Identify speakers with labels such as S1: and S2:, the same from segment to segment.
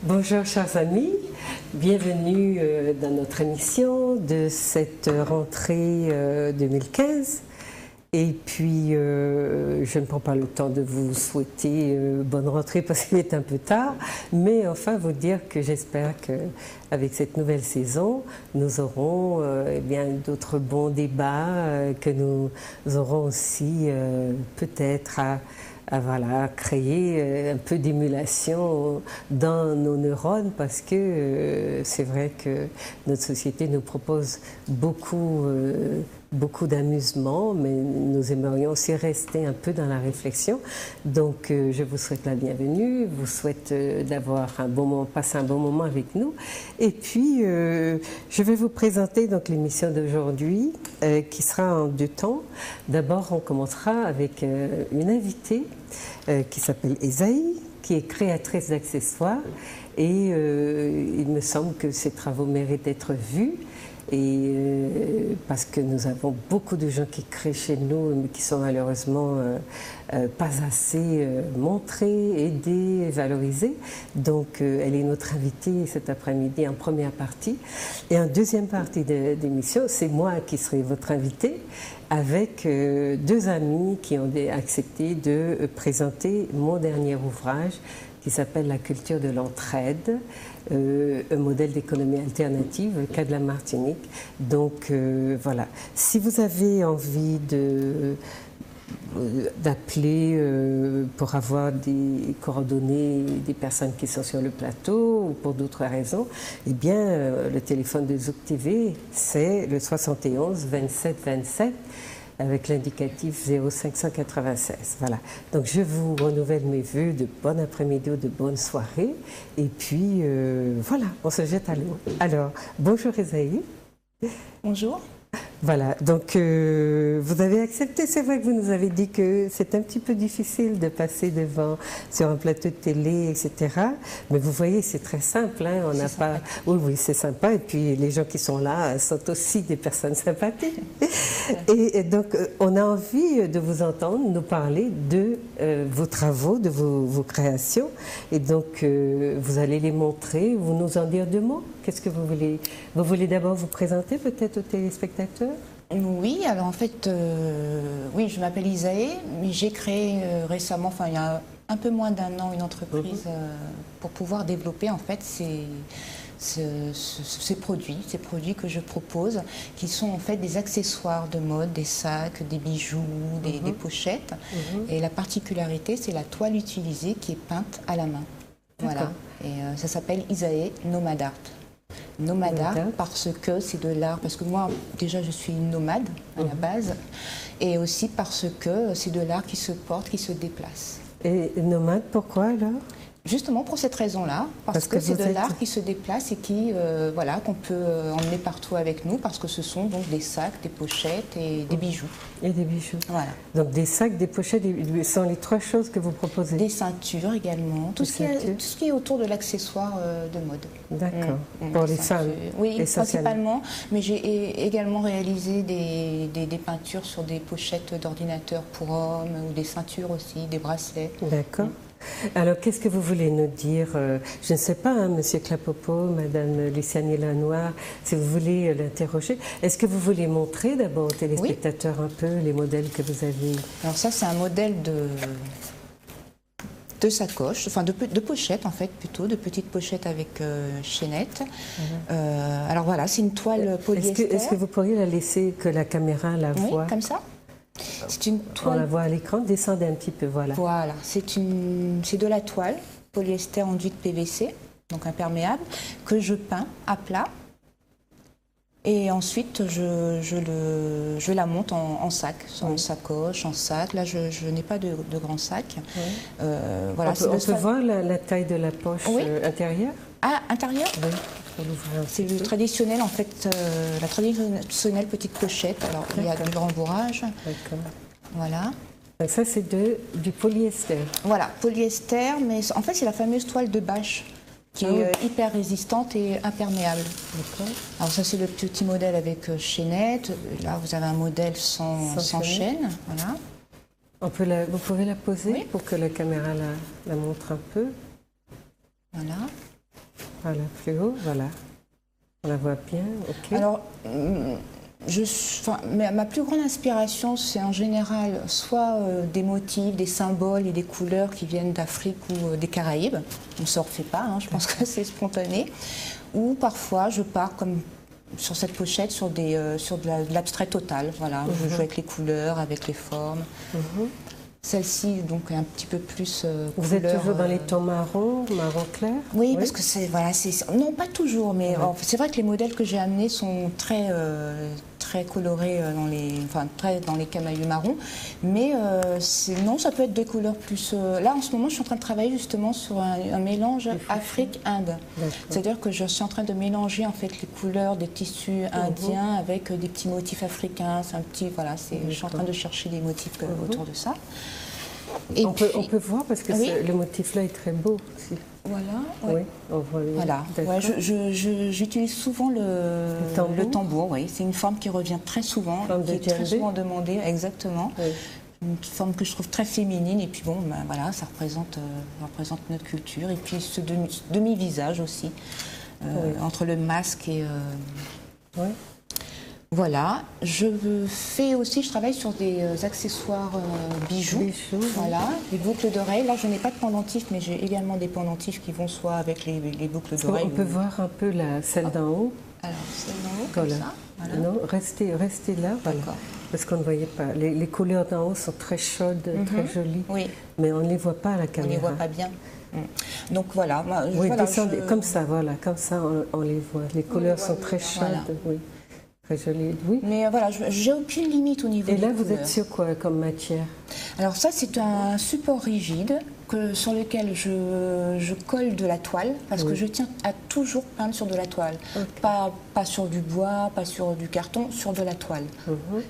S1: Bonjour chers amis, bienvenue dans notre émission de cette rentrée 2015. Et puis, je ne prends pas le temps de vous souhaiter bonne rentrée parce qu'il est un peu tard, mais enfin vous dire que j'espère qu'avec cette nouvelle saison, nous aurons bien d'autres bons débats, que nous aurons aussi peut-être à créer un peu d'émulation dans nos neurones parce que c'est vrai que notre société nous propose beaucoup d'amusement, mais nous aimerions aussi rester un peu dans la réflexion. Donc, je vous souhaite la bienvenue, vous souhaite d'avoir passer un bon moment avec nous. Et puis, je vais vous présenter donc l'émission d'aujourd'hui qui sera en deux temps. D'abord, on commencera avec une invitée qui s'appelle Esaïe, qui est créatrice d'accessoires. Et il me semble que ses travaux méritent d'être vus. Et parce que nous avons beaucoup de gens qui créent chez nous mais qui sont malheureusement pas assez montrés, aidés, valorisés. Donc elle est notre invitée cet après-midi en première partie. Et en deuxième partie d'émission, c'est moi qui serai votre invitée avec deux amis qui ont accepté de présenter mon dernier ouvrage qui s'appelle La culture de l'entraide, un modèle d'économie alternative, cas de la Martinique. Donc voilà, si vous avez envie d'appeler pour avoir des coordonnées des personnes qui sont sur le plateau ou pour d'autres raisons, eh bien le téléphone de Zouk TV, c'est le 71 27 27 avec l'indicatif 0596. Voilà. Donc je vous renouvelle mes vœux de bon après-midi ou de bonne soirée. Et puis voilà, on se jette à l'eau. Alors, bonjour Esaïe.
S2: Bonjour.
S1: Voilà, donc vous avez accepté, c'est vrai que vous nous avez dit que c'est un petit peu difficile de passer sur un plateau de télé, etc. Mais vous voyez, c'est très simple, hein, on n'a pas... Oui, c'est sympa, et puis les gens qui sont là sont aussi des personnes sympathiques. Et donc, on a envie de vous entendre nous parler de vos travaux, de vos créations, et donc vous allez les montrer, vous nous en dire deux mots. Qu'est-ce que vous voulez? Vous voulez d'abord vous présenter peut-être aux téléspectateurs?
S2: Oui, alors en fait, oui, je m'appelle Isaïe, mais j'ai créé récemment, enfin il y a un peu moins d'un an, une entreprise pour pouvoir développer en fait ces produits que je propose, qui sont en fait des accessoires de mode, des sacs, des bijoux, des pochettes. Et la particularité, c'est la toile utilisée qui est peinte à la main. Voilà. Et ça s'appelle Isaïe Nomad Art. Nomade art parce que c'est de l'art, parce que moi déjà je suis une nomade à la base, et aussi parce que c'est de l'art qui se porte, qui se déplace.
S1: Et nomade, pourquoi alors?
S2: Justement pour cette raison-là, parce que c'est de l'art qui se déplace et qui, voilà, qu'on peut emmener partout avec nous, parce que ce sont donc des sacs, des pochettes et des bijoux. Et des bijoux. Voilà.
S1: Donc des sacs, des pochettes, ce sont les trois choses que vous proposez?
S2: Des ceintures également, tout ce qui est autour de l'accessoire de mode.
S1: D'accord. Pour les femmes?
S2: Oui, principalement, mais j'ai également réalisé des peintures sur des pochettes d'ordinateur pour hommes, ou des ceintures aussi, des bracelets.
S1: D'accord. Alors, qu'est-ce que vous voulez nous dire? Je ne sais pas, hein, Monsieur Clapopo, Madame Luciane Lanoir, si vous voulez l'interroger. Est-ce que vous voulez montrer d'abord aux téléspectateurs un peu les modèles que vous avez?
S2: Alors ça, c'est un modèle de sacoche, enfin de pochette en fait, plutôt, de petites pochettes avec chaînette. Alors voilà, c'est une toile polyester.
S1: Est-ce que vous pourriez la laisser, que la caméra la voie?
S2: Oui, comme ça. C'est une toile.
S1: On la voit à l'écran, descendez un petit peu, voilà.
S2: Voilà, c'est de la toile polyester enduite PVC, donc imperméable, que je peins à plat. Et ensuite, je la monte en sac, en sacoche, en sac. Là, je n'ai pas de grand sac.
S1: Voilà, on peut voir la taille de la poche intérieure?
S2: Ah, intérieure?
S1: Oui.
S2: C'est le traditionnel, en fait, la traditionnelle petite pochette. Alors, il y a du rembourrage. D'accord. Voilà.
S1: Donc ça, c'est du polyester.
S2: Voilà, polyester, mais en fait, c'est la fameuse toile de bâche qui est hyper résistante et imperméable. Alors ça, c'est le petit modèle avec chaînette. Là, vous avez un modèle sans chaîne. Voilà.
S1: Vous pouvez la poser pour que la caméra la montre un peu.
S2: Voilà.
S1: Voilà, plus haut, voilà. On la voit bien, ok.
S2: Alors, ma plus grande inspiration, c'est en général soit des motifs, des symboles et des couleurs qui viennent d'Afrique ou des Caraïbes. On ne se refait pas, hein, je pense que c'est spontané. Ou parfois, je pars comme sur cette pochette sur de l'abstrait total. Voilà, je joue avec les couleurs, avec les formes. Celle-ci, donc, est un petit peu plus
S1: Vous
S2: couleur,
S1: êtes toujours dans les tons marron clair?
S2: Oui, parce que c'est voilà, non pas toujours, mais c'est vrai que les modèles que j'ai amenés sont très colorés dans les camailleux marrons, mais non, ça peut être des couleurs plus. Là, en ce moment, je suis en train de travailler justement sur un mélange Afrique-Inde. C'est-à-dire que je suis en train de mélanger en fait les couleurs des tissus indiens avec des petits motifs africains. C'est un petit je suis en train de chercher des motifs autour de ça.
S1: Et on peut voir parce que le motif là est très beau aussi.
S2: Voilà.
S1: Oui, on voit.
S2: Voilà. Ouais, j'utilise souvent le tambour. Oui, c'est une forme qui revient très souvent, qui est très souvent demandée. Exactement. Oui. Une forme que je trouve très féminine et puis bon, voilà, ça représente notre culture et puis ce demi-visage aussi entre le masque et.
S1: Oui.
S2: Voilà, je travaille sur des accessoires bijoux, voilà, des boucles d'oreilles. Là, je n'ai pas de pendentifs, mais j'ai également des pendentifs qui vont soit avec les boucles d'oreilles.
S1: On peut voir un peu celle d'en haut.
S2: Alors, celle d'en haut, comme ça. Voilà.
S1: Non, restez là, voilà. Parce qu'on ne voyait pas. Les couleurs d'en haut sont très chaudes, très jolies, mais on ne les voit pas à la caméra.
S2: On ne les voit pas bien. Donc voilà.
S1: Descendez, comme ça, on les voit. Les couleurs sont très chaudes, oui. Très joli, oui.
S2: Mais voilà, j'ai aucune limite au niveau des couleurs.
S1: Et là, vous êtes sur quoi comme matière?
S2: Alors ça, c'est un support rigide sur lequel je colle de la toile, parce que je tiens à toujours peindre sur de la toile. Pas sur du bois, pas sur du carton, sur de la toile.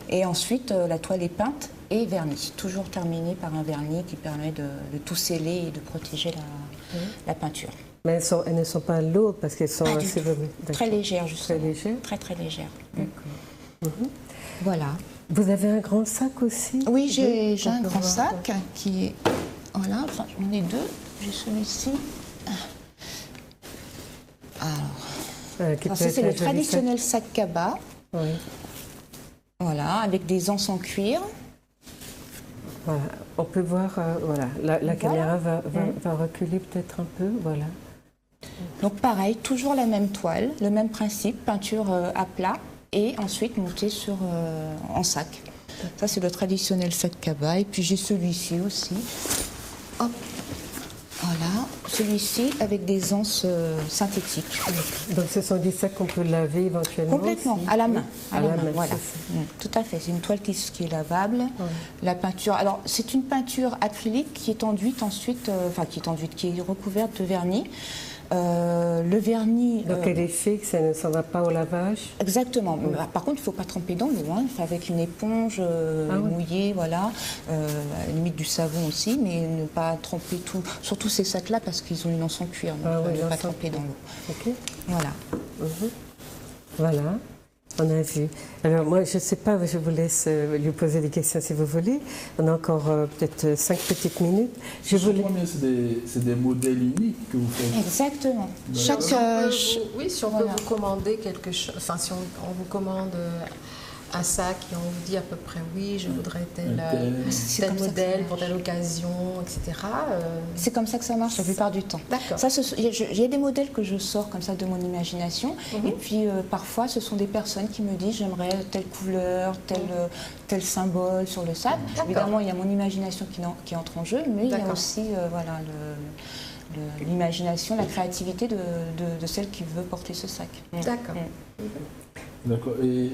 S2: Et ensuite, la toile est peinte et vernie. Toujours terminée par un vernis qui permet de tout sceller et de protéger la peinture.
S1: Mais elles ne sont pas lourdes parce qu'elles sont assez
S2: très légères, justement.
S1: Très légères.
S2: Très légères.
S1: D'accord.
S2: Voilà.
S1: Vous avez un grand sac aussi?
S2: Oui, j'ai un grand sac qui est... Voilà, enfin, j'en ai deux. J'ai celui-ci. Alors ça, c'est le traditionnel sac cabas. Oui. Voilà, avec des anses en cuir.
S1: Voilà, on peut voir, la caméra va reculer peut-être un peu, voilà.
S2: Donc pareil, toujours la même toile, le même principe, peinture à plat et ensuite montée en sac. Ça c'est le traditionnel sac cabas et puis j'ai celui-ci aussi. Hop, voilà, celui-ci avec des anses synthétiques.
S1: Donc ce sont des sacs qu'on peut laver éventuellement?
S2: Complètement,
S1: aussi.
S2: À la main, voilà.
S1: Ça.
S2: Tout à fait, c'est une toile qui est lavable. La peinture, alors c'est une peinture acrylique qui est enduite ensuite, qui est recouverte de vernis. Le vernis...
S1: Donc elle est fixe, elle ne s'en va pas au lavage?
S2: Exactement. Par contre, il ne faut pas tremper dans l'eau, avec une éponge mouillée, voilà. À la limite du savon aussi, mais ne pas tremper tout. Surtout ces sacs-là parce qu'ils ont une anse en cuir, donc ne pas tremper dans l'eau.
S1: Ok.
S2: Voilà.
S1: Voilà. On a vu. Alors moi, je ne sais pas, je vous laisse lui poser des questions si vous voulez. On a encore peut-être 5 petites minutes.
S3: C'est des modèles uniques que vous faites?
S2: Exactement.
S4: Si on peut vous commander quelque chose, enfin si on vous commande un sac et on vous dit à peu près oui, je voudrais tel modèle pour telle occasion, etc.
S2: C'est comme ça que ça marche la plupart du temps.
S4: D'accord.
S2: Il y a des modèles que je sors comme ça de mon imagination et puis parfois ce sont des personnes qui me disent j'aimerais telle couleur, tel symbole sur le sac. Évidemment, il y a mon imagination qui entre en jeu, mais il y a aussi l'imagination, la créativité de celle qui veut porter ce sac.
S4: D'accord.
S3: D'accord. Et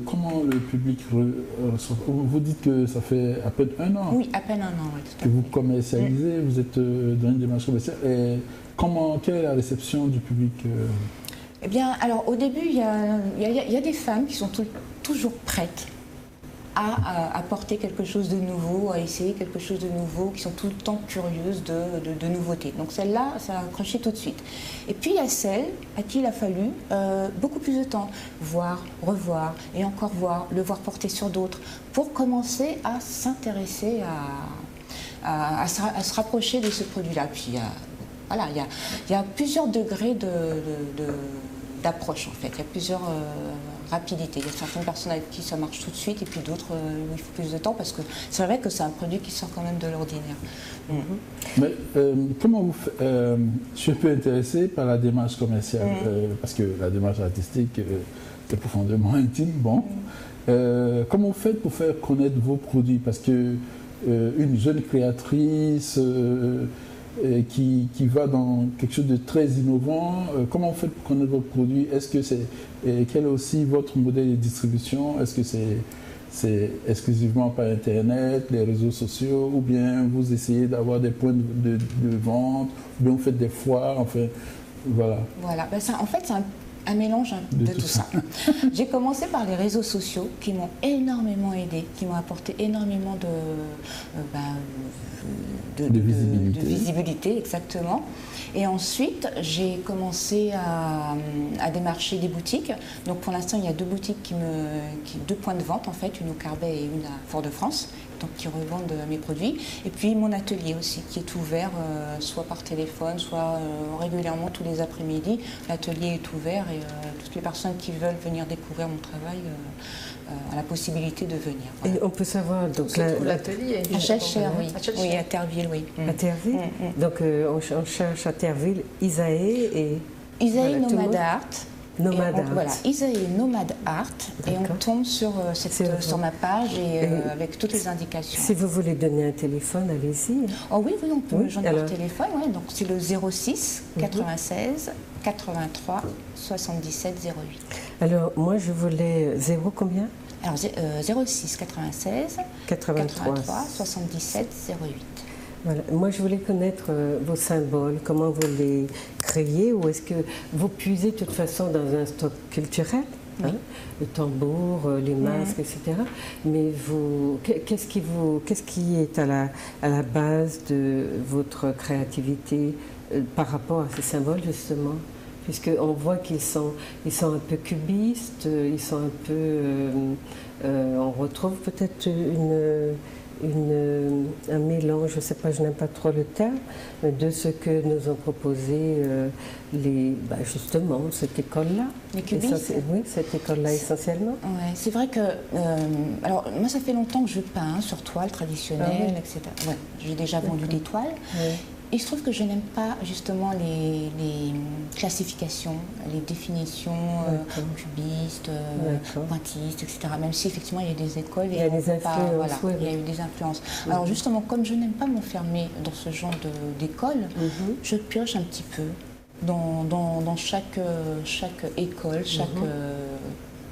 S3: comment le public vous dites que ça fait à peine un an?
S2: Oui, à peine un an. Oui,
S3: que vous commercialisez, vous êtes dans une démarche commerciale. Et quelle est la réception du public?
S2: Eh bien, alors au début, il y a des femmes qui sont toujours prêtes à apporter quelque chose de nouveau, à essayer quelque chose de nouveau, qui sont tout le temps curieuses de nouveautés. Donc celle-là, ça a accroché tout de suite. Et puis il y a celle à qui il a fallu beaucoup plus de temps, voir, revoir et encore voir, le voir porter sur d'autres, pour commencer à s'intéresser, à se rapprocher de ce produit-là. Puis voilà, il y a plusieurs degrés d'approche en fait. Il y a plusieurs rapidités. Il y a certaines personnes avec qui ça marche tout de suite et puis d'autres où il faut plus de temps parce que c'est vrai que c'est un produit qui sort quand même de l'ordinaire.
S3: Mais comment vous faites je suis un peu intéressé par la démarche commerciale parce que la démarche artistique est profondément intime. Bon, comment vous faites pour faire connaître vos produits? Parce que une jeune créatrice qui va dans quelque chose de très innovant, comment vous faites pour connaître vos produits? Est-ce que quel est aussi votre modèle de distribution? Est-ce que c'est exclusivement par Internet, les réseaux sociaux, ou bien vous essayez d'avoir des points de vente, ou bien vous faites des foires, enfin, voilà. Voilà,
S2: ben ça, en fait, c'est un mélange de tout ça. J'ai commencé par les réseaux sociaux qui m'ont énormément aidé, qui m'ont apporté énormément de visibilité, exactement. Et ensuite, j'ai commencé à démarcher des boutiques. Donc pour l'instant, il y a deux boutiques, deux points de vente en fait, une au Carbet et une à Fort-de-France, donc qui revendent mes produits. Et puis mon atelier aussi, qui est ouvert soit par téléphone, soit régulièrement tous les après-midi. L'atelier est ouvert et toutes les personnes qui veulent venir découvrir mon travail a la possibilité de venir. Voilà.
S1: Et on peut savoir donc
S4: l'atelier
S2: à Cheshire, oui. Oui, à Terville, oui.
S1: À Terville. Donc on cherche à Terville Isae et
S2: Isae Nomad Art. Voilà, Isae Nomad Art, et on tombe sur ma page et avec toutes les indications.
S1: Si vous voulez donner un téléphone, allez-y.
S2: Oh oui, on peut me joindre par téléphone, ouais, donc c'est le 06 96 83 77 08.
S1: Alors moi je voulais 0 combien?
S2: Alors 06 96 83 77 08.
S1: Voilà. Moi, je voulais connaître vos symboles, comment vous les créez, ou est-ce que vous puisez de toute façon dans un stock culturel, hein, le tambour, les masques, etc. Mais qu'est-ce qui est à la base de votre créativité par rapport à ces symboles, justement? Puisqu'on voit qu'ils sont un peu cubistes, ils sont un peu... on retrouve peut-être un mélange, je ne sais pas, je n'aime pas trop le terme, de ce que nous ont proposé justement cette école-là.
S2: Les cubistes.
S1: Oui, cette école-là essentiellement.
S2: Ouais, c'est vrai que, alors moi ça fait longtemps que je peins sur toile traditionnelle, etc. Ouais, j'ai déjà vendu des toiles. Oui. Il se trouve que je n'aime pas justement les classifications, les définitions cubistes, pointillistes, etc. Même si effectivement il y a des écoles et il y a eu des influences. Alors justement, comme je n'aime pas m'enfermer dans ce genre d'école, je pioche un petit peu dans chaque école, chaque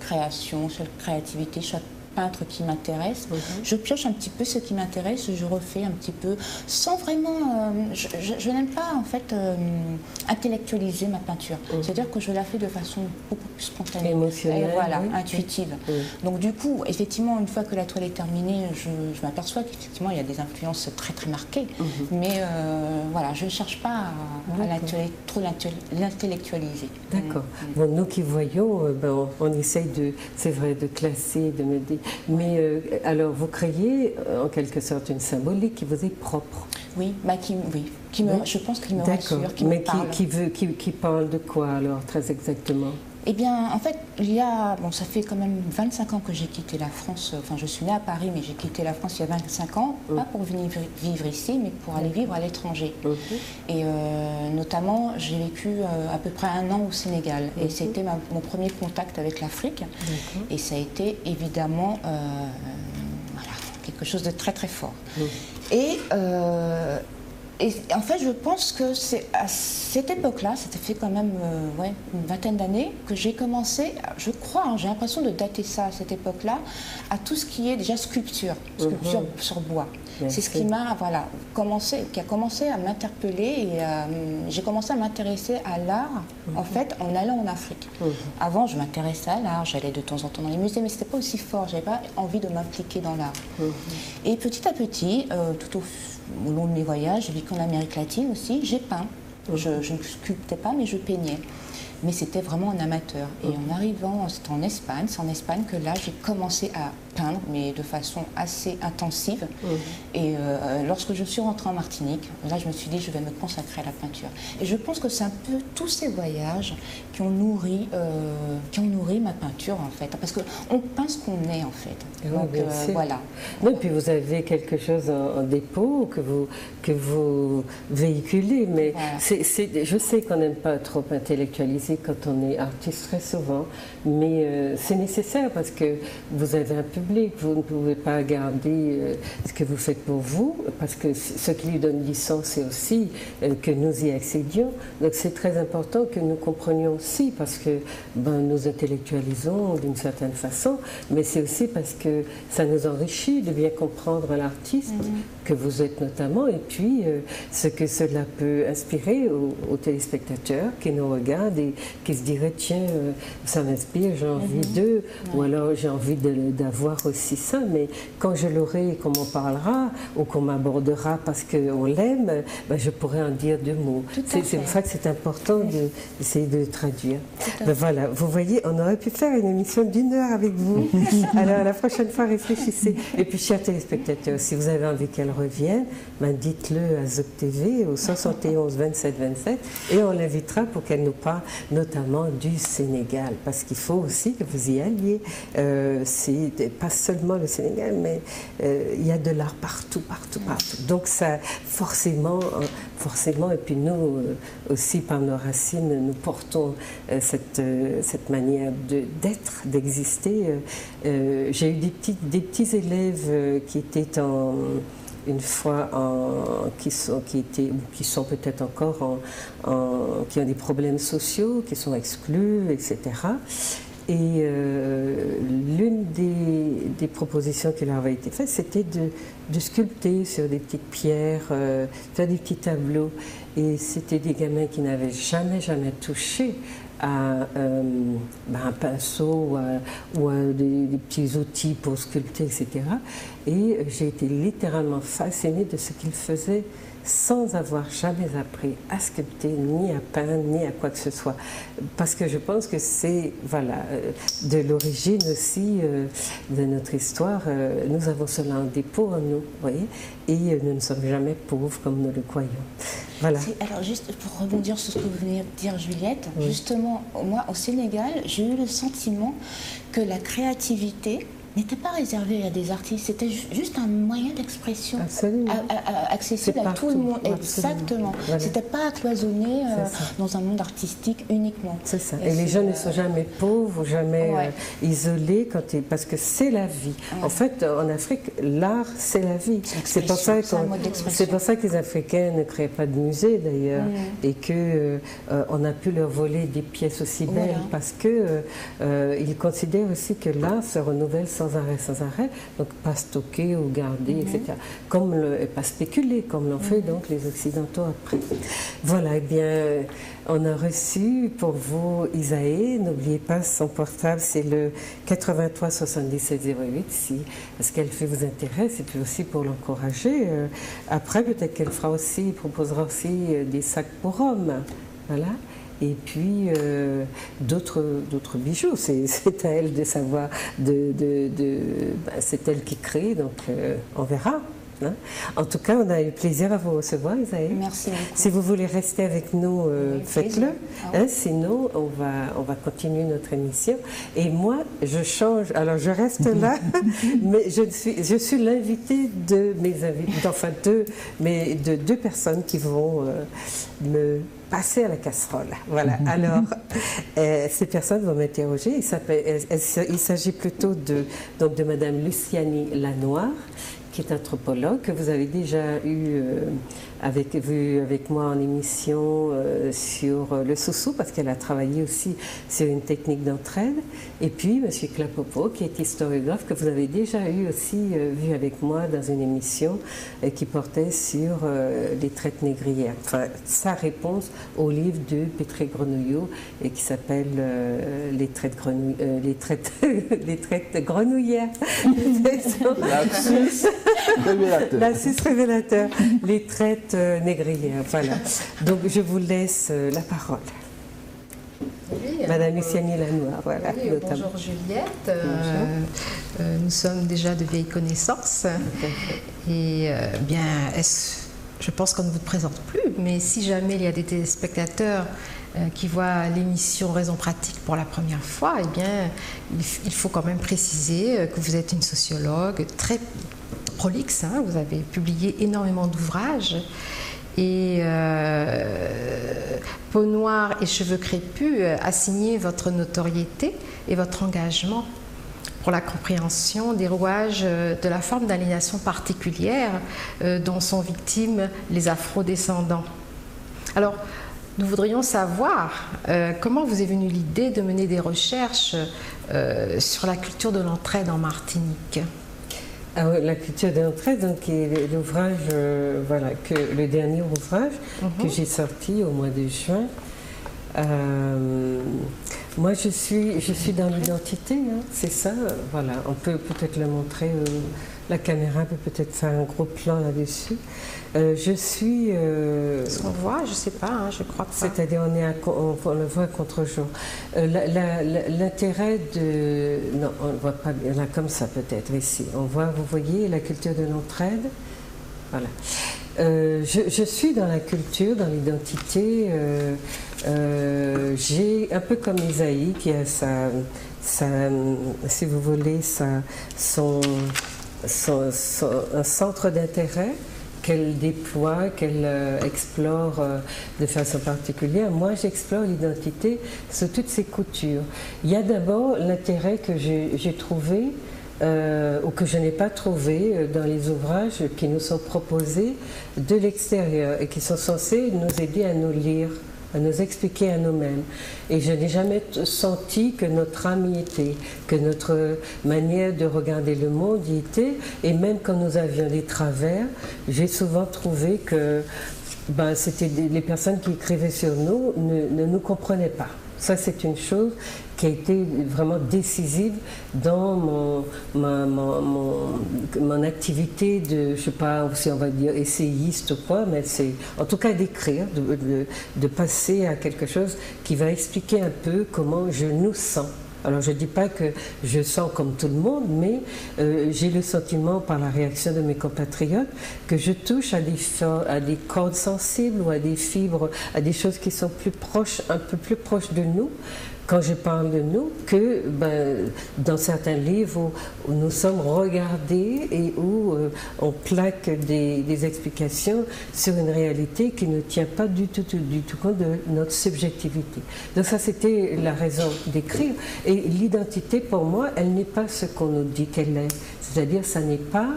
S2: création, chaque créativité, chaque peintre qui m'intéresse, je pioche un petit peu ce qui m'intéresse, je refais un petit peu, sans vraiment... je n'aime pas, en fait, intellectualiser ma peinture. C'est-à-dire que je la fais de façon beaucoup plus spontanée.
S1: Émotionnelle.
S2: Et voilà, intuitive. Donc du coup, effectivement, une fois que la toile est terminée, je m'aperçois qu'effectivement, il y a des influences très très marquées. Mais voilà, je ne cherche pas à trop l'intellectualiser.
S1: D'accord. Bon, nous qui voyons, on essaye c'est vrai, de classer, de me dire... Mais alors, vous créez en quelque sorte une symbolique qui vous est propre.
S2: Oui, je pense qu'il me rassure, qui me parle.
S1: Qui parle de quoi alors, très exactement?
S2: Eh bien, en fait, ça fait quand même 25 ans que j'ai quitté la France. Enfin, je suis née à Paris, mais j'ai quitté la France il y a 25 ans, pas pour venir vivre ici, mais pour aller vivre à l'étranger. Et notamment, j'ai vécu à peu près 1 an au Sénégal. Et c'était mon premier contact avec l'Afrique. Et ça a été évidemment quelque chose de très très fort. Et en fait, je pense que c'est à cette époque-là, ça fait quand même une vingtaine d'années, que j'ai commencé, je crois, j'ai l'impression de dater ça à cette époque-là, à tout ce qui est déjà sculpture sur bois. C'est ce qui m'a qui a commencé à m'interpeller et j'ai commencé à m'intéresser à l'art en fait en allant en Afrique. Avant, je m'intéressais à l'art, j'allais de temps en temps dans les musées, mais c'était pas aussi fort, j'avais pas envie de m'impliquer dans l'art. Et petit à petit, tout au long de mes voyages, j'ai vécu en Amérique latine aussi, j'ai peint. Je ne sculptais pas, mais je peignais. mais c'était vraiment en amateur. Et en arrivant, c'était en Espagne, c'est en Espagne que là j'ai commencé à peindre, mais de façon assez intensive. Et lorsque je suis rentrée en Martinique, là je me suis dit je vais me consacrer à la peinture. Et je pense que c'est un peu tous ces voyages qui ont nourri ma peinture en fait, parce qu'on peint ce qu'on est en fait. Donc voilà.
S1: Non, puis vous avez quelque chose en dépôt que vous véhiculez, mais voilà. Je sais qu'on n'aime pas trop intellectualiser quand on est artiste très souvent, mais c'est nécessaire parce que vous avez un public, vous ne pouvez pas garder ce que vous faites pour vous, parce que ce qui lui donne du sens, c'est aussi que nous y accédions. Donc c'est très important que nous comprenions aussi, parce que nous intellectualisons d'une certaine façon, mais c'est aussi parce que ça nous enrichit de bien comprendre l'artiste que vous êtes notamment, et puis ce que cela peut inspirer aux téléspectateurs qui nous regardent et qui se diraient tiens, ça m'inspire, j'ai envie d'eux, ou alors j'ai envie d'avoir aussi ça, mais quand je l'aurai et qu'on m'en parlera ou qu'on m'abordera parce qu'on l'aime, je pourrai en dire 2 mots. C'est pour ça que c'est important d'essayer de traduire. Voilà, vous voyez, on aurait pu faire une émission d'1 heure avec vous. Alors la prochaine fois, réfléchissez. Et puis, chers téléspectateurs, si vous avez envie qu'elle revienne, dites-le à Zouk TV au 71 27 27 et on l'invitera pour qu'elle nous parle notamment du Sénégal, parce qu'il faut aussi que vous y alliez. C'est pas seulement le Sénégal, mais il y a de l'art partout. Donc ça, forcément, et puis nous aussi par nos racines, nous portons cette manière d'être, d'exister. J'ai eu des petits élèves qui étaient une fois qui sont peut-être encore qui ont des problèmes sociaux, qui sont exclus, etc. Et l'une des propositions qui leur avait été faite, c'était de sculpter sur des petites pierres, faire des petits tableaux. Et c'était des gamins qui n'avaient jamais touché à un pinceau ou à des petits outils pour sculpter, etc. Et j'ai été littéralement fascinée de ce qu'ils faisaient sans avoir jamais appris à sculpter, ni à peindre, ni à quoi que ce soit. Parce que je pense que c'est, de l'origine aussi de notre histoire. Nous avons cela en dépôt en nous, voyez, et nous ne sommes jamais pauvres comme nous le croyons. Voilà.
S2: Alors juste pour rebondir sur ce que vous venez de dire, Juliette, justement, moi au Sénégal, j'ai eu le sentiment que la créativité n'était pas réservé à des artistes, c'était juste un moyen d'expression accessible à tout le monde. Absolument. Exactement. Voilà. C'était pas cloisonné dans un monde artistique uniquement.
S1: C'est ça. Et les gens ne sont jamais pauvres, jamais isolés, parce que c'est la vie. Ouais. En fait, en Afrique, l'art, c'est la vie. C'est pour ça que les Africains ne créent pas de musée d'ailleurs, et que on a pu leur voler des pièces aussi belles, parce que ils considèrent aussi que l'art se renouvelle sans arrêt, donc pas stocker ou garder, etc. Pas spéculer, comme l'ont fait donc les Occidentaux après. Voilà, eh bien, on a reçu pour vous Isaë. N'oubliez pas son portable, c'est le 83 77 08, si ce qu'elle fait vous intéresse, et puis aussi pour l'encourager. Après, peut-être qu'elle proposera aussi des sacs pour hommes. Voilà. Et puis d'autres bijoux, c'est à elle de savoir, c'est elle qui crée, donc on verra. Hein. En tout cas, on a eu plaisir à vous recevoir, Isaë.
S2: Merci beaucoup.
S1: Si vous voulez rester avec nous, faites-le. Hein, sinon, on va continuer notre émission. Et moi, je change. Alors, je reste là, mais je suis l'invitée de mes invités, enfin de 2 personnes qui vont me passer à la casserole. Voilà. Alors, ces personnes vont m'interroger. Il s'agit plutôt de Madame Luciani Lanoire, qui est anthropologue, que vous avez déjà eu avec moi en émission sur le soussou, parce qu'elle a travaillé aussi sur une technique d'entraide. Et puis M. Clapopo, qui est historiographe, que vous avez déjà eu aussi vu avec moi dans une émission qui portait sur les traites négrières. Enfin, sa réponse au livre de Pétré Grenouillot, et qui s'appelle les traites grenouillères. Lapsus révélateur. Les traites négrières. Voilà. Donc je vous laisse la parole.
S4: Oui,
S1: Madame Luciani Lanoir, voilà.
S4: Oui, bonjour Juliette. Nous sommes déjà de vieilles connaissances. Et bien, je pense qu'on ne vous présente plus, mais si jamais il y a des téléspectateurs qui voient l'émission Raison pratique pour la première fois, eh bien, il faut quand même préciser que vous êtes une sociologue très prolixe. Hein, vous avez publié énormément d'ouvrages. Et Peau noire et cheveux crépus a signé votre notoriété et votre engagement pour la compréhension des rouages de la forme d'aliénation particulière dont sont victimes les afrodescendants. Alors, nous voudrions savoir comment vous est venue l'idée de mener des recherches sur la culture de l'entraide en Martinique.
S1: Ah oui, la culture de l'entraide, donc l'ouvrage, voilà, le dernier ouvrage que j'ai sorti au mois de juin. Moi, je suis dans l'identité, hein, c'est ça. Voilà, on peut peut-être le montrer. La caméra peut peut-être faire un gros plan là-dessus. Je suis.
S4: Est-ce qu'on voit? Je ne sais pas, hein, je crois pas.
S1: C'est-à-dire, on le voit à contre-jour. L'intérêt de. Non, on ne voit pas bien, là, comme ça peut-être, ici. On voit, vous voyez, la culture de l'entraide. Voilà. Je suis dans la culture, dans l'identité. J'ai, un peu comme Isaïe, qui a si vous voulez, un centre d'intérêt qu'elle déploie, qu'elle explore de façon particulière. Moi, j'explore l'identité sous toutes ses coutures. Il y a d'abord l'intérêt que j'ai trouvé, ou que je n'ai pas trouvé dans les ouvrages qui nous sont proposés de l'extérieur et qui sont censés nous aider à nous lire, à nous expliquer à nous-mêmes. Et je n'ai jamais senti que notre âme y était, que notre manière de regarder le monde y était. Et même quand nous avions des travers, j'ai souvent trouvé que c'était les personnes qui écrivaient sur nous ne nous comprenaient pas. Ça, c'est une chose qui a été vraiment décisive dans mon activité de, je ne sais pas si on va dire essayiste ou quoi, mais c'est en tout cas d'écrire, de passer à quelque chose qui va expliquer un peu comment je nous sens. Alors je ne dis pas que je sens comme tout le monde, mais j'ai le sentiment par la réaction de mes compatriotes que je touche à des cordes sensibles ou à des fibres, à des choses qui sont plus proches, un peu plus proches de nous. Quand je parle de nous, que dans certains livres où nous sommes regardés et où on plaque des explications sur une réalité qui ne tient pas du tout compte de notre subjectivité. Donc ça, c'était la raison d'écrire. Et l'identité, pour moi, elle n'est pas ce qu'on nous dit qu'elle est. C'est-à-dire, ça n'est pas...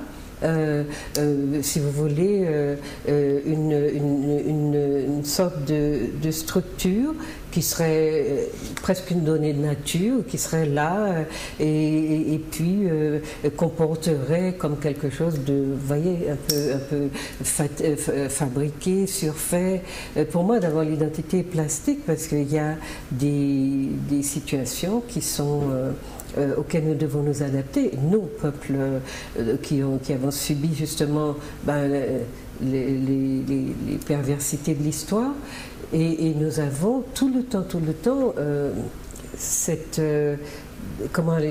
S1: si vous voulez, une sorte de structure qui serait presque une donnée de nature, qui serait là et puis comporterait comme quelque chose de, vous voyez, un peu fabriqué, surfait. Pour moi, d'abord, l'identité est plastique parce qu'il y a des situations qui sont... auxquels nous devons nous adapter. Nous, peuple qui avons subi justement les perversités de l'histoire, et nous avons tout le temps cette...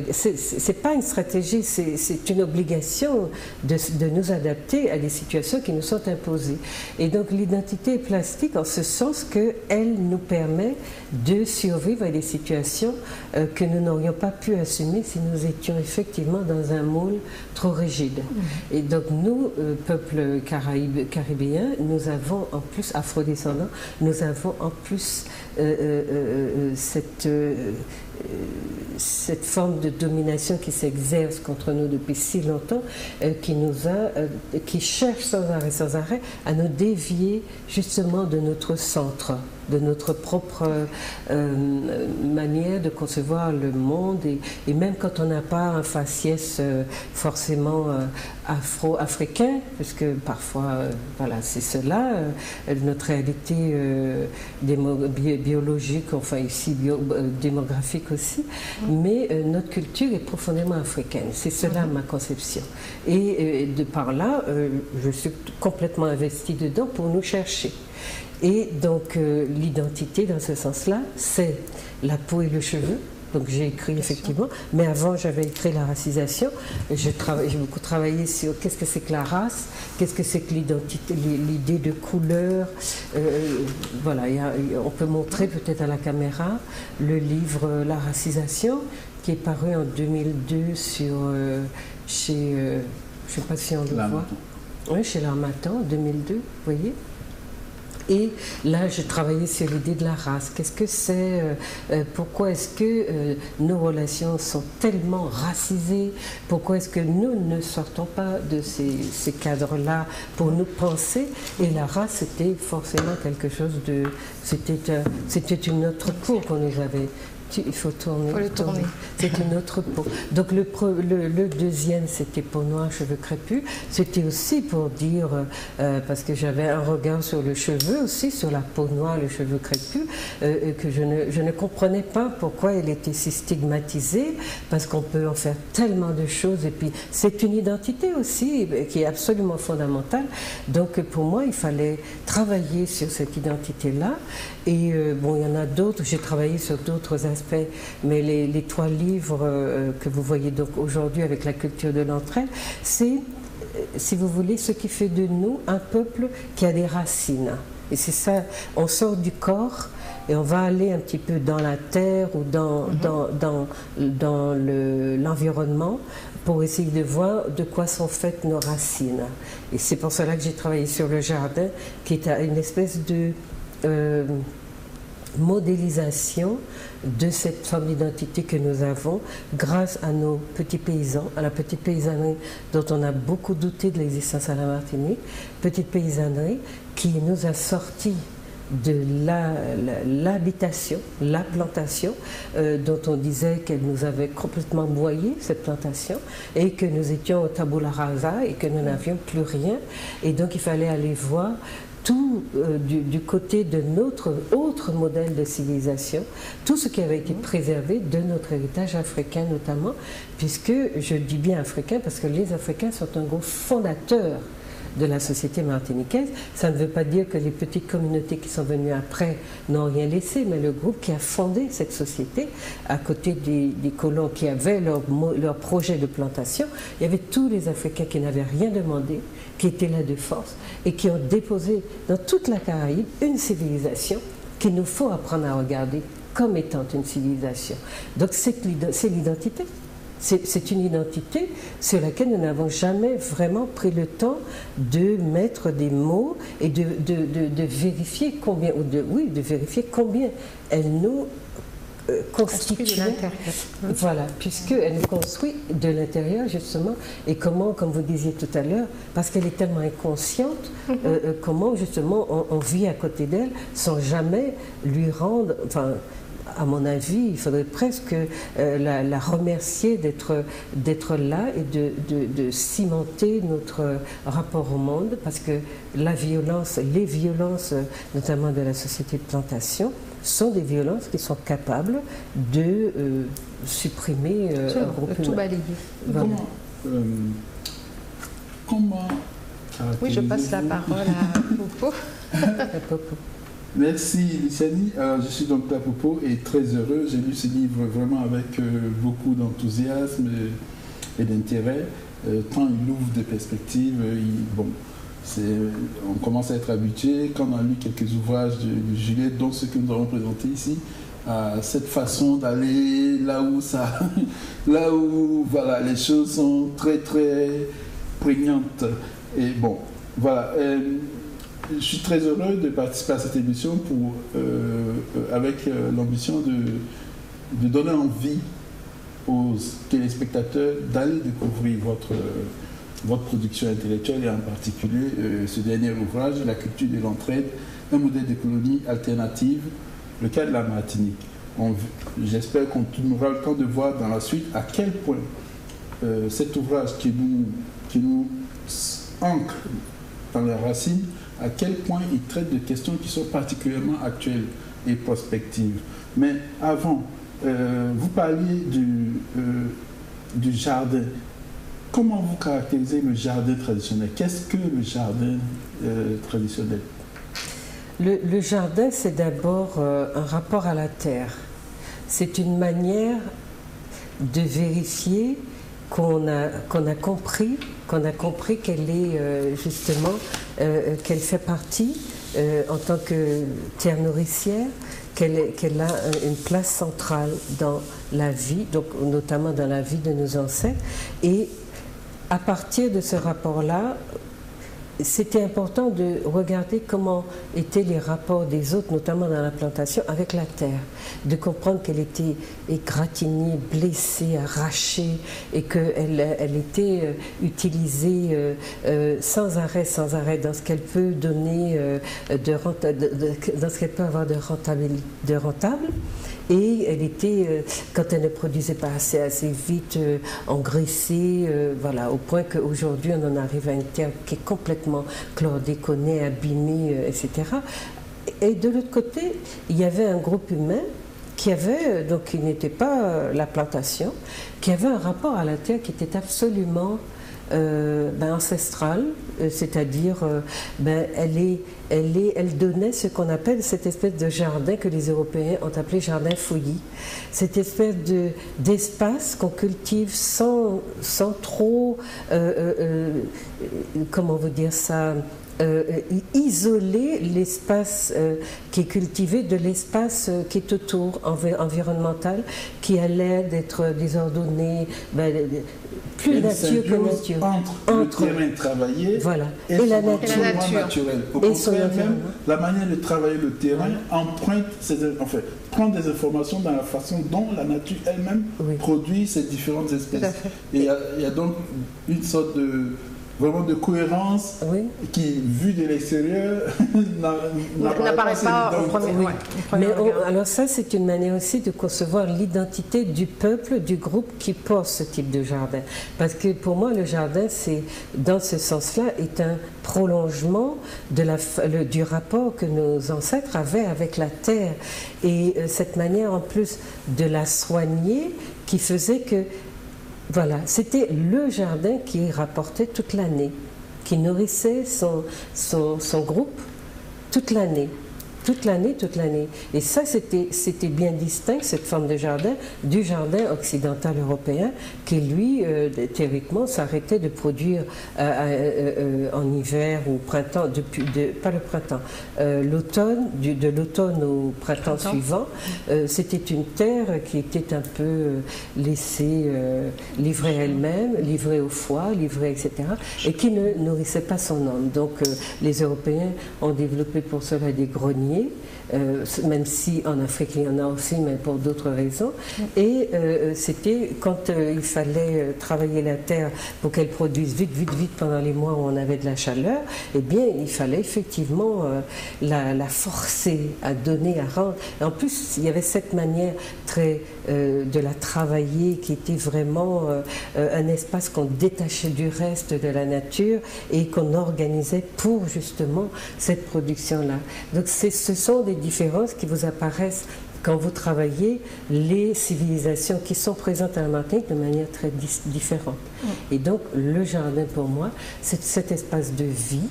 S1: c'est pas une stratégie, c'est une obligation de nous adapter à des situations qui nous sont imposées. Et donc l'identité est plastique en ce sens qu'elle nous permet de survivre à des situations que nous n'aurions pas pu assumer si nous étions effectivement dans un moule trop rigide. Et donc nous, peuple caribéen, nous avons en plus, afrodescendants, nous avons en plus cette forme de domination qui s'exerce contre nous depuis si longtemps, qui cherche sans arrêt à nous dévier justement de notre centre, de notre propre manière de concevoir le monde, et même quand on n'a pas un faciès forcément afro-africain, puisque parfois, voilà, c'est cela, notre réalité biologique, enfin ici démographique aussi, mais notre culture est profondément africaine. C'est cela ma conception. Et de par là, je suis complètement investie dedans pour nous chercher. Et donc l'identité dans ce sens-là, c'est la peau et le cheveu. Donc j'ai écrit effectivement, mais avant j'avais écrit la racisation. J'ai beaucoup travaillé sur qu'est-ce que c'est que la race, qu'est-ce que c'est que l'identité, l'idée de couleur. Voilà, on peut montrer peut-être à la caméra le livre La racisation qui est paru en 2002 sur chez, je ne sais pas si on le voit, oui, chez l'Harmattan, en 2002, vous voyez. Et là, j'ai travaillé sur l'idée de la race. Qu'est-ce que c'est pourquoi est-ce que nos relations sont tellement racisées? Pourquoi est-ce que nous ne sortons pas de ces cadres-là pour nous penser? Et la race, c'était forcément quelque chose de... C'était une autre peau qu'on nous avait... Il faut tourner. Il faut le tourner. C'est une autre peau. Donc le deuxième, c'était peau noire, cheveux crépus. C'était aussi pour dire, parce que j'avais un regard sur le cheveu aussi, sur la peau noire, le cheveu crépus, que je ne comprenais pas pourquoi elle était si stigmatisée, parce qu'on peut en faire tellement de choses. Et puis c'est une identité aussi qui est absolument fondamentale. Donc pour moi, il fallait travailler sur cette identité-là. Et bon, il y en a d'autres. J'ai travaillé sur d'autres aspects. Mais les 3 livres que vous voyez donc aujourd'hui avec la culture de l'entraide, c'est, si vous voulez, ce qui fait de nous un peuple qui a des racines. Et c'est ça, on sort du corps et on va aller un petit peu dans la terre ou dans l'environnement pour essayer de voir de quoi sont faites nos racines. Et c'est pour cela que j'ai travaillé sur le jardin, qui est une espèce de... modélisation de cette forme d'identité que nous avons grâce à nos petits paysans, à la petite paysannerie dont on a beaucoup douté de l'existence à la Martinique, petite paysannerie qui nous a sortis de l'habitation, la plantation, dont on disait qu'elle nous avait complètement broyé, cette plantation, et que nous étions au tabula rasa et que nous n'avions plus rien. Et donc il fallait aller voir tout du côté de notre autre modèle de civilisation, tout ce qui avait été préservé de notre héritage africain notamment, puisque je dis bien africain parce que les Africains sont un groupe fondateur de la société martiniquaise. Ça ne veut pas dire que les petites communautés qui sont venues après n'ont rien laissé, mais le groupe qui a fondé cette société, à côté des colons qui avaient leur projet de plantation, il y avait tous les Africains qui n'avaient rien demandé, qui étaient là de force et qui ont déposé dans toute la Caraïbe une civilisation qu'il nous faut apprendre à regarder comme étant une civilisation. Donc c'est l'identité. C'est une identité sur laquelle nous n'avons jamais vraiment pris le temps de mettre des mots et de vérifier combien, de vérifier combien elle nous constitue de l'intérieur. Voilà, puisqu'elle nous construit de l'intérieur justement, et comment, comme vous disiez tout à l'heure, parce qu'elle est tellement inconsciente, comment justement on vit à côté d'elle sans jamais lui rendre... Enfin, à mon avis, il faudrait presque la remercier d'être là et de cimenter notre rapport au monde, parce que les violences, notamment de la société de plantation, sont des violences qui sont capables de supprimer un groupe humain.
S4: Tout balayer.
S1: Voilà.
S3: Comment
S4: oui, je passe la parole à Popo.
S3: Merci Luciani. Alors, je suis donc là Popo et très heureux. J'ai lu ce livre vraiment avec beaucoup d'enthousiasme et d'intérêt. Tant il ouvre des perspectives, on commence à être habitué, quand on a lu quelques ouvrages de Juliette, dont ceux que nous avons présentés ici, à cette façon d'aller là où voilà, les choses sont très très prégnantes. Et bon, voilà. Je suis très heureux de participer à cette émission avec l'ambition de donner envie aux téléspectateurs d'aller découvrir votre production intellectuelle et en particulier ce dernier ouvrage, La culture de l'entraide, un modèle d'économie alternative, le cas de la Martinique. J'espère qu'on aura le temps de voir dans la suite à quel point cet ouvrage qui nous ancre dans les racines, à quel point il traite de questions qui sont particulièrement actuelles et prospectives. Mais avant, vous parliez du jardin. Comment vous caractérisez le jardin traditionnel? Qu'est-ce que le jardin traditionnel?
S1: Le jardin, c'est d'abord un rapport à la terre. C'est une manière de vérifier qu'on a compris qu'elle est justement, qu'elle fait partie en tant que terre nourricière, qu'elle a une place centrale dans la vie, donc notamment dans la vie de nos ancêtres. Et à partir de ce rapport-là, c'était important de regarder comment étaient les rapports des autres, notamment dans la plantation, avec la terre, de comprendre qu'elle était égratignée, blessée, arrachée, et qu'elle était utilisée sans arrêt, dans ce qu'elle peut donner, dans ce qu'elle peut avoir de rentable. Et elle était, quand elle ne produisait pas assez vite, engraissée, voilà, au point qu'aujourd'hui on en arrive à une terre qui est complètement chlordéconée, abîmée, etc. Et de l'autre côté, il y avait un groupe humain qui avait, donc qui n'était pas la plantation, qui avait un rapport à la terre qui était absolument ancestrale, c'est-à-dire elle donnait ce qu'on appelle cette espèce de jardin que les Européens ont appelé jardin fouillis, cette espèce d'espace qu'on cultive sans trop, comment vous dire ça, isoler l'espace qui est cultivé de l'espace qui est autour, environnemental, qui a l'air d'être désordonné, plus nature que nature.
S3: Entre le terrain travaillé,
S1: voilà,
S3: et la nature naturelle. Au contraire, même la manière de travailler le terrain prend des informations dans la façon dont la nature elle-même produit ces différentes espèces. Et il y a donc une sorte de vraiment de cohérence qui, vue de l'extérieur,
S4: n'apparaît pas au premier regard.
S1: Alors ça, c'est une manière aussi de concevoir l'identité du peuple, du groupe qui porte ce type de jardin. Parce que pour moi, le jardin, c'est, dans ce sens-là, est un prolongement du rapport que nos ancêtres avaient avec la terre. Et cette manière, en plus de la soigner, qui faisait que voilà, c'était le jardin qui rapportait toute l'année, qui nourrissait son groupe toute l'année. Toute l'année. Et ça, c'était bien distinct, cette forme de jardin, du jardin occidental européen, qui, lui, théoriquement, s'arrêtait de produire en hiver ou printemps, pas le printemps, l'automne, de l'automne au printemps suivant. C'était une terre qui était un peu laissée, livrée elle-même, livrée au froid, livrée, etc., et qui ne nourrissait pas son homme. Donc, les Européens ont développé pour cela des greniers, même si en Afrique il y en a aussi, mais pour d'autres raisons. Et c'était quand il fallait travailler la terre pour qu'elle produise vite pendant les mois où on avait de la chaleur, eh bien il fallait effectivement la forcer à donner, à rendre. Et en plus, il y avait cette manière de la travailler qui était vraiment un espace qu'on détachait du reste de la nature et qu'on organisait pour justement cette production-là. Donc ce sont des différences qui vous apparaissent quand vous travaillez les civilisations qui sont présentes à la Martinique de manière très différente. Et donc le jardin pour moi, c'est cet espace de vie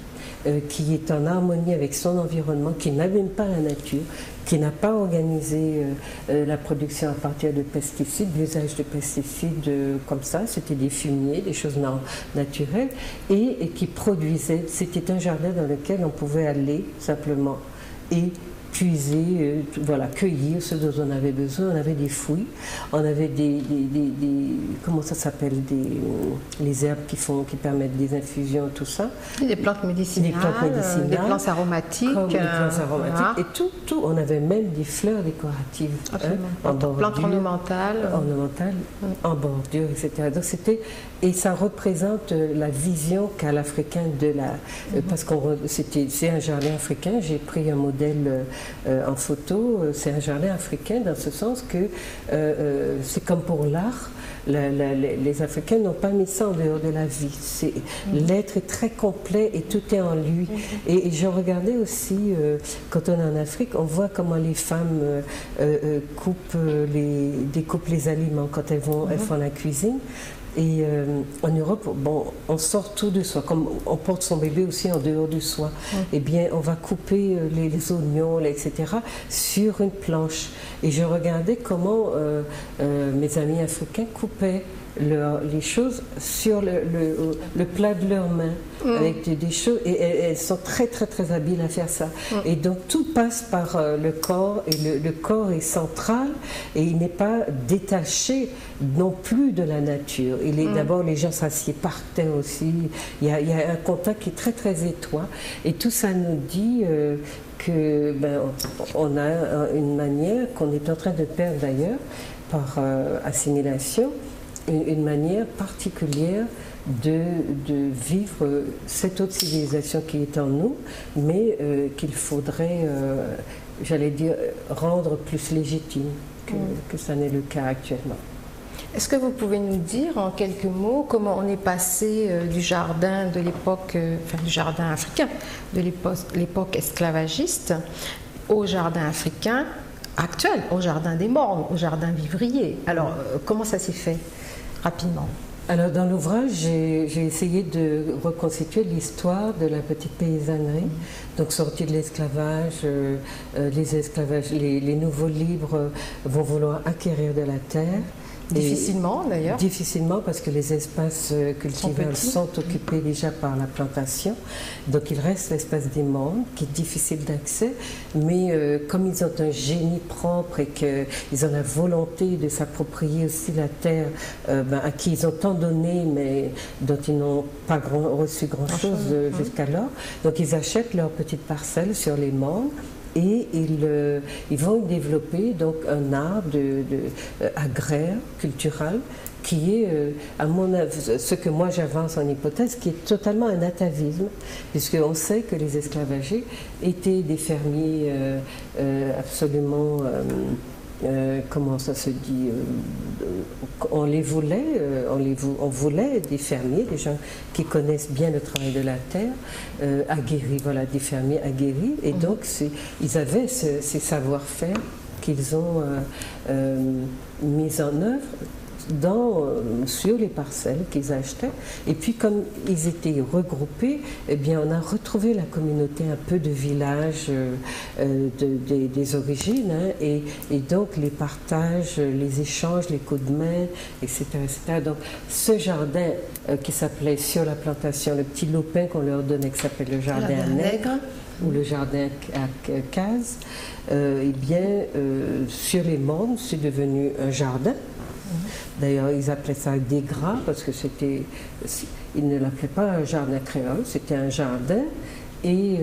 S1: qui est en harmonie avec son environnement, qui n'abîme pas la nature, qui n'a pas organisé la production à partir de pesticides, l'usage de pesticides comme ça, c'était des fumiers, des choses naturelles, et qui produisait, c'était un jardin dans lequel on pouvait aller simplement et puiser, voilà, cueillir ce dont on avait besoin. On avait des fouilles, on avait des comment ça s'appelle, les herbes qui permettent des infusions, tout ça.
S4: Des plantes médicinales, des plantes aromatiques.
S1: Des plantes aromatiques, et tout. On avait même des fleurs décoratives.
S4: Absolument. Plantes ornementales.
S1: En bordure, etc. Donc et ça représente la vision qu'a l'Africain de la... Parce que c'est un jardin africain, j'ai pris un modèle en photo, c'est un jardin africain dans ce sens que c'est comme pour l'art, les Africains n'ont pas mis ça en dehors de la vie. L'être est très complet et tout est en lui. Et je regardais aussi, quand on est en Afrique, on voit comment les femmes découpent les aliments quand elles font la cuisine. Et en Europe, bon, on sort tout de soi, comme on porte son bébé aussi en dehors de soi. Eh bien, on va couper les oignons, etc., sur une planche. Et je regardais comment mes amis africains coupaient les choses sur le plat de leurs mains, avec des choses, et elles sont très très très habiles à faire ça. Et donc tout passe par le corps, et le corps est central, et il n'est pas détaché non plus de la nature. D'abord, les gens s'assiedent par terre aussi, il y a un contact qui est très très étroit, et tout ça nous dit que on a une manière qu'on est en train de perdre d'ailleurs par assimilation, une manière particulière de vivre cette autre civilisation qui est en nous, mais qu'il faudrait, j'allais dire, rendre plus légitime que ça n'est le cas actuellement.
S4: Est-ce que vous pouvez nous dire en quelques mots comment on est passé du jardin de l'époque, du jardin africain, de l'époque esclavagiste, au jardin africain actuel, au jardin des mornes, au jardin vivrier? Alors, comment ça s'est fait rapidement?
S1: Alors, dans l'ouvrage, j'ai essayé de reconstituer l'histoire de la petite paysannerie, donc sortie de l'esclavage. Les nouveaux libres vont vouloir acquérir de la terre.
S4: Difficilement d'ailleurs.
S1: Difficilement parce que les espaces cultivables sont occupés déjà par la plantation. Donc il reste l'espace des mornes qui est difficile d'accès, mais comme ils ont un génie propre et qu'ils ont la volonté de s'approprier aussi la terre à qui ils ont tant donné mais dont ils n'ont pas reçu grand-chose jusqu'alors, donc ils achètent leurs petites parcelles sur les mornes. Et ils vont développer donc un art agraire, culturel, qui est, à mon avis, ce que moi j'avance en hypothèse, qui est totalement un atavisme, puisqu'on sait que les esclavagés étaient des fermiers absolument... comment ça se dit, on les voulait, on voulait des fermiers, des gens qui connaissent bien le travail de la terre, aguerris, voilà, des fermiers aguerris, et donc ils avaient ces savoir-faire qu'ils ont mis en œuvre sur les parcelles qu'ils achetaient. Et puis comme ils étaient regroupés, eh bien on a retrouvé la communauté un peu de village des origines, et donc les partages, les échanges, les coups de main, etc. etc. Donc ce jardin qui s'appelait sur la plantation, le petit lopin qu'on leur donnait qui s'appelle le jardin nègre, ou le jardin à case, eh bien sur les mornes c'est devenu un jardin. D'ailleurs, ils appelaient ça des gras parce que ils ne l'appelaient pas un jardin créole, c'était un jardin. Et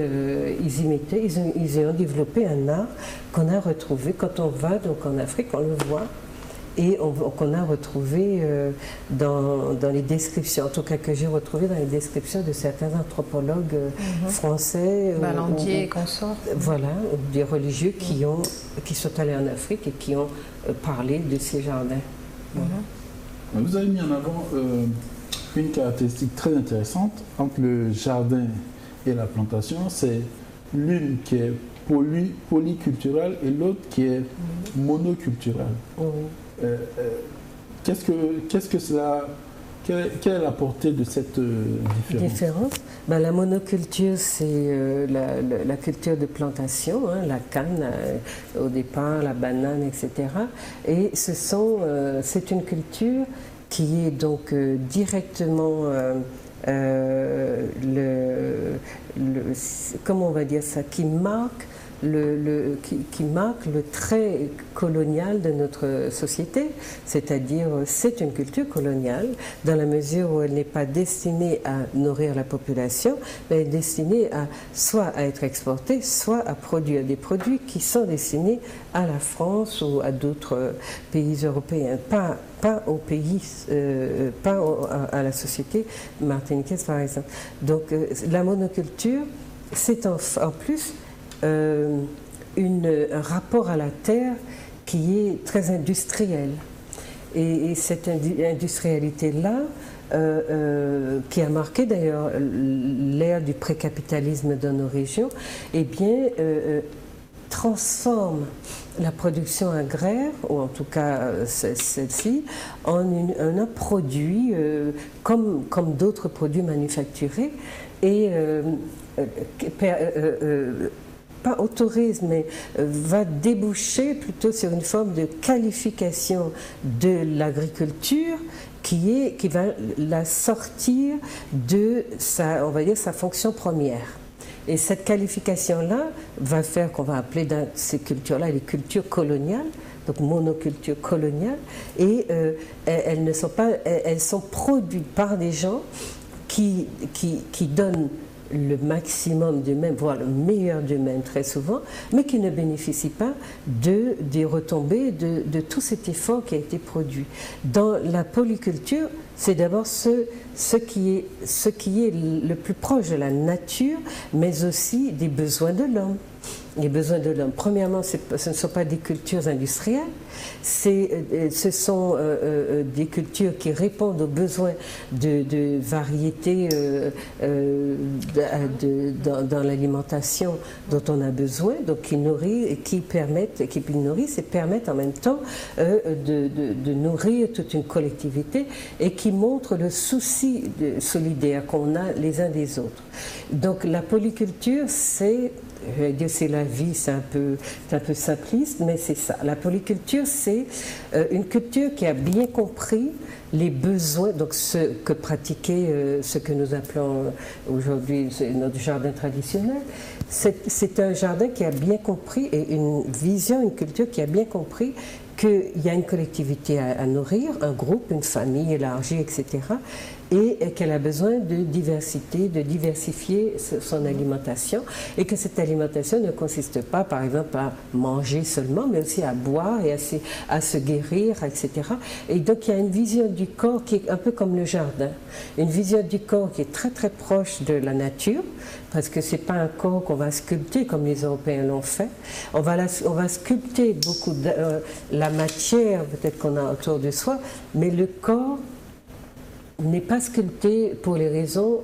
S1: ils ont développé un art qu'on a retrouvé quand on va donc en Afrique, on le voit, et qu'on a retrouvé dans les descriptions, en tout cas que j'ai retrouvé dans les descriptions de certains anthropologues français.
S4: Ballandier et consorts.
S1: Voilà, des religieux qui sont allés en Afrique et qui ont parlé de ces jardins.
S3: Vous avez mis en avant une caractéristique très intéressante entre le jardin et la plantation, c'est l'une qui est polyculturelle et l'autre qui est monoculturelle. Qu'est-ce que cela... Quelle est la portée de cette différence?
S1: La monoculture, c'est la culture de plantation, la canne au départ, la banane, etc. Et c'est une culture qui est donc directement comment on va dire ça, qui marque qui marque le trait colonial de notre société, c'est-à-dire c'est une culture coloniale dans la mesure où elle n'est pas destinée à nourrir la population, mais elle est destinée soit à être exportée, soit à produire des produits qui sont destinés à la France ou à d'autres pays européens, pas au pays, pas à la société martiniquaise par exemple. Donc la monoculture, c'est en plus un rapport à la terre qui est très industriel. Et cette industrialité-là, qui a marqué d'ailleurs l'ère du précapitalisme dans nos régions, eh bien, transforme la production agraire, ou en tout cas celle-ci, en un produit comme d'autres produits manufacturés et pas autorise, mais va déboucher plutôt sur une forme de qualification de l'agriculture qui va la sortir de on va dire, sa fonction première. Et cette qualification-là va faire qu'on va appeler dans ces cultures-là les cultures coloniales, donc monoculture coloniale, et elles ne sont pas, elles sont produites par des gens qui donnent le maximum d'eux-mêmes, voire le meilleur d'eux-mêmes très souvent, mais qui ne bénéficient pas des retombées de tout cet effort qui a été produit. Dans la polyculture, c'est d'abord ce qui est le plus proche de la nature, mais aussi des besoins de l'homme. Les besoins de l'homme. Premièrement, ce ne sont pas des cultures industrielles, ce sont des cultures qui répondent aux besoins de variétés dans l'alimentation dont on a besoin, donc qui nourrissent et permettent en même temps de nourrir toute une collectivité et qui montrent le souci solidaire qu'on a les uns des autres. Donc la polyculture, c'est la vie, c'est un peu simpliste, mais c'est ça. La polyculture, c'est une culture qui a bien compris les besoins, donc ce que pratiquait ce que nous appelons aujourd'hui notre jardin traditionnel. C'est un jardin qui a bien compris, et une culture qui a bien compris qu'il y a une collectivité à nourrir, un groupe, une famille élargie, etc., et qu'elle a besoin de diversité, de diversifier son alimentation, et que cette alimentation ne consiste pas, par exemple, à manger seulement, mais aussi à boire et à se guérir, etc. Et donc il y a une vision du corps qui est un peu comme le jardin, une vision du corps qui est très très proche de la nature, parce que c'est pas un corps qu'on va sculpter comme les Européens l'ont fait. On va sculpter beaucoup la matière peut-être qu'on a autour de soi, mais le corps n'est pas sculpté pour les raisons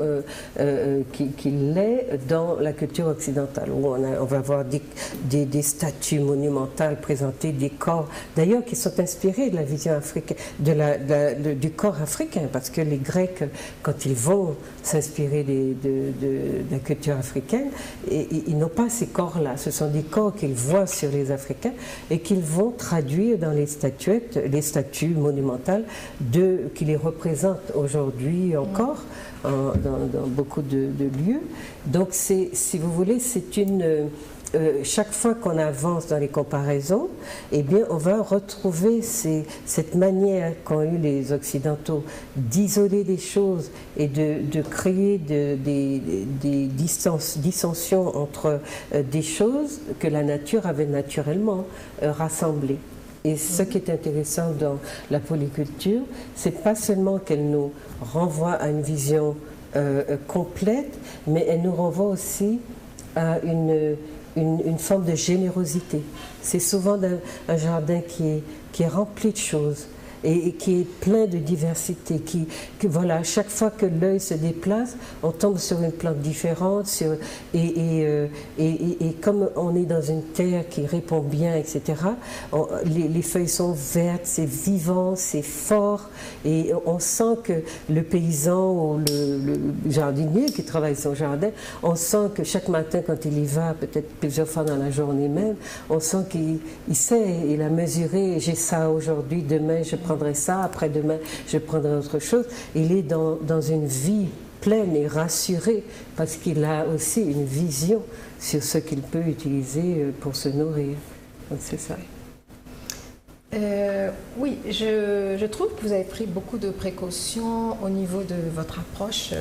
S1: qu'il l'est dans la culture occidentale, où on va avoir des statues monumentales présentées, des corps, d'ailleurs qui sont inspirés de la vision africaine, du corps africain, parce que les Grecs, quand ils vont s'inspirer de la culture africaine, ils n'ont pas ces corps-là, ce sont des corps qu'ils voient sur les Africains et qu'ils vont traduire dans les statuettes, les statues monumentales qui les représentent aujourd'hui encore dans beaucoup de lieux. Donc si vous voulez, c'est chaque fois qu'on avance dans les comparaisons, eh bien, on va retrouver cette manière qu'ont eu les Occidentaux d'isoler des choses et de créer des dissensions entre des choses que la nature avait naturellement rassemblées. Et ce qui est intéressant dans la polyculture, c'est pas seulement qu'elle nous renvoie à une vision complète, mais elle nous renvoie aussi à une forme de générosité. C'est souvent un jardin qui est rempli de choses et qui est plein de diversité. Voilà, à chaque fois que l'œil se déplace, on tombe sur une plante différente, et comme on est dans une terre qui répond bien, etc., les feuilles sont vertes, c'est vivant, c'est fort, et on sent que le paysan ou le jardinier qui travaille son jardin, on sent que chaque matin quand il y va, peut-être plusieurs fois dans la journée même, on sent qu'il sait, il a mesuré, j'ai ça aujourd'hui, demain je prendrai ça, après-demain je prendrai autre chose. Il est dans une vie pleine et rassurée parce qu'il a aussi une vision sur ce qu'il peut utiliser pour se nourrir. Donc c'est ça.
S4: Oui, je trouve que vous avez pris beaucoup de précautions au niveau de votre approche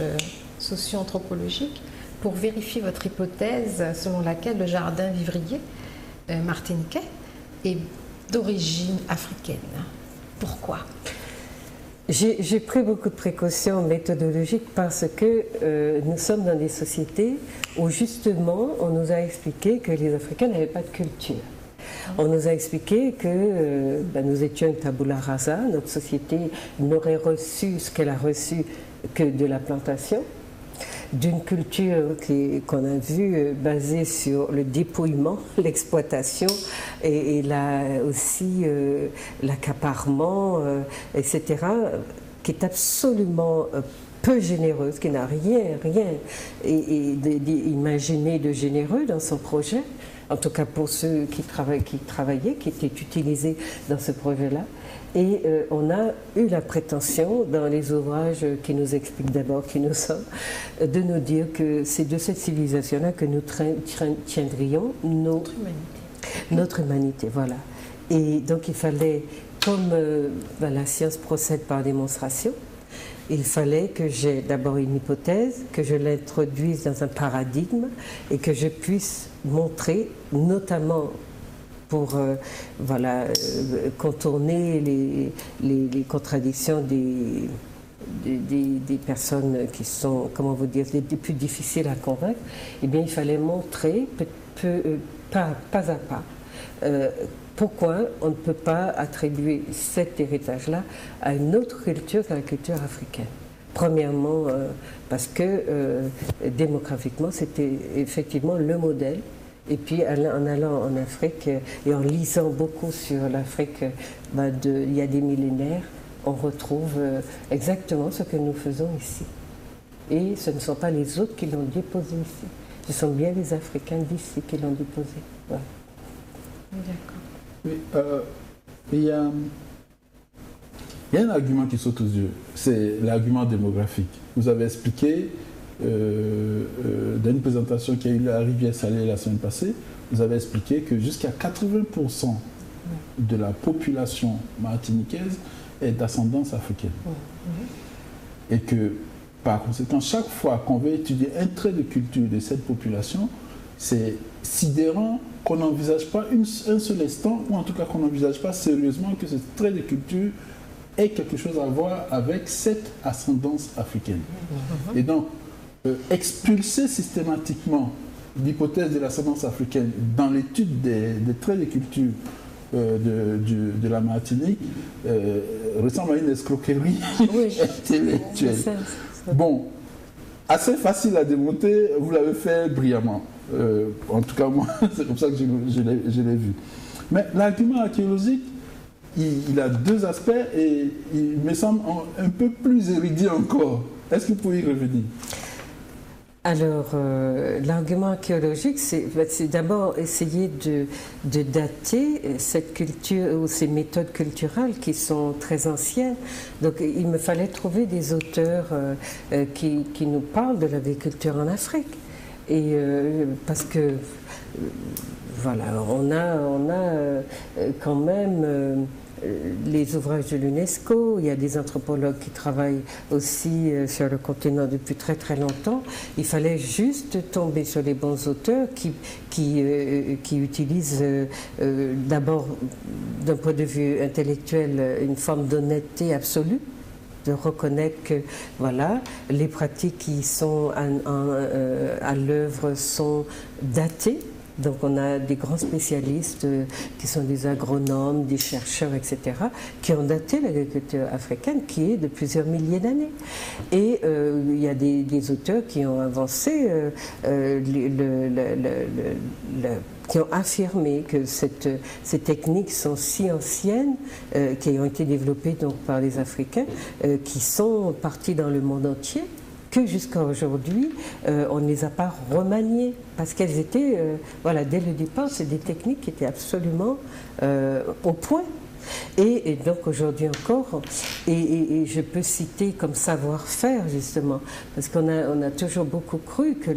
S4: socio-anthropologique pour vérifier votre hypothèse selon laquelle le jardin vivrier martiniquais est d'origine africaine. Pourquoi ?
S1: J'ai pris beaucoup de précautions méthodologiques parce que nous sommes dans des sociétés où justement on nous a expliqué que les Africains n'avaient pas de culture. On nous a expliqué que nous étions une tabula rasa, notre société n'aurait reçu ce qu'elle a reçu que de la plantation. d'une culture qu'on a vue basée sur le dépouillement, l'exploitation et aussi l'accaparement, etc., qui est absolument peu généreuse, qui n'a rien imaginé de généreux dans son projet, en tout cas pour ceux qui travaillaient, qui étaient utilisés dans ce projet-là. Et on a eu la prétention, dans les ouvrages qui nous expliquent d'abord qui nous sommes, de nous dire que c'est de cette civilisation-là que nous tiendrions notre humanité. Voilà. Et donc il fallait, comme la science procède par démonstration, il fallait que j'ai d'abord une hypothèse, que je l'introduise dans un paradigme et que je puisse montrer, notamment pour contourner les contradictions des personnes qui sont, comment vous dire, les plus difficiles à convaincre, eh bien il fallait montrer pas à pas pourquoi on ne peut pas attribuer cet héritage-là à une autre culture que la culture africaine. Premièrement, parce que démographiquement, c'était effectivement le modèle. Et puis en allant en Afrique et en lisant beaucoup sur l'Afrique il y a des millénaires, on retrouve exactement ce que nous faisons ici. Et ce ne sont pas les autres qui l'ont déposé ici. Ce sont bien les Africains d'ici qui l'ont déposé. Voilà.
S4: D'accord.
S3: Oui, il y a un argument qui saute aux yeux, c'est l'argument démographique. Vous avez expliqué dans une présentation qui a eu à Rivière-Salée la semaine passée, vous avez expliqué que jusqu'à 80% de la population martiniquaise est d'ascendance africaine. Et que, par conséquent, chaque fois qu'on veut étudier un trait de culture de cette population, c'est sidérant qu'on n'envisage pas un seul instant, ou en tout cas qu'on n'envisage pas sérieusement que ce trait de culture ait quelque chose à voir avec cette ascendance africaine. Et donc, expulser systématiquement l'hypothèse de l'ascendance africaine dans l'étude des traits de culture de la Martinique ressemble à une escroquerie intellectuelle. Bon, assez facile à démonter, vous l'avez fait brillamment. En tout cas, moi, c'est comme ça que je l'ai vu. Mais l'argument archéologique, il a deux aspects et il me semble un peu plus érudit encore. Est-ce que vous pouvez y revenir ?
S1: Alors, l'argument archéologique, c'est d'abord essayer de dater cette culture ou ces méthodes culturelles qui sont très anciennes. Donc, il me fallait trouver des auteurs qui nous parlent de l'agriculture en Afrique. Et parce que, voilà, on a quand même les ouvrages de l'UNESCO, il y a des anthropologues qui travaillent aussi sur le continent depuis très très longtemps. Il fallait juste tomber sur les bons auteurs qui utilisent d'abord, d'un point de vue intellectuel, une forme d'honnêteté absolue, de reconnaître que voilà, les pratiques qui sont à l'œuvre sont datées. Donc on a des grands spécialistes qui sont des agronomes, des chercheurs, etc., qui ont daté l'agriculture africaine qui est de plusieurs milliers d'années. Et il y a des auteurs qui ont avancé, qui ont affirmé que ces techniques sont si anciennes, qui ont été développées donc par les Africains, qui sont partis dans le monde entier, que jusqu'à aujourd'hui, on ne les a pas remaniées, parce qu'elles étaient, voilà, dès le départ, c'est des techniques qui étaient absolument au point. Et donc aujourd'hui encore, et je peux citer comme savoir-faire justement, parce qu'on a toujours beaucoup cru que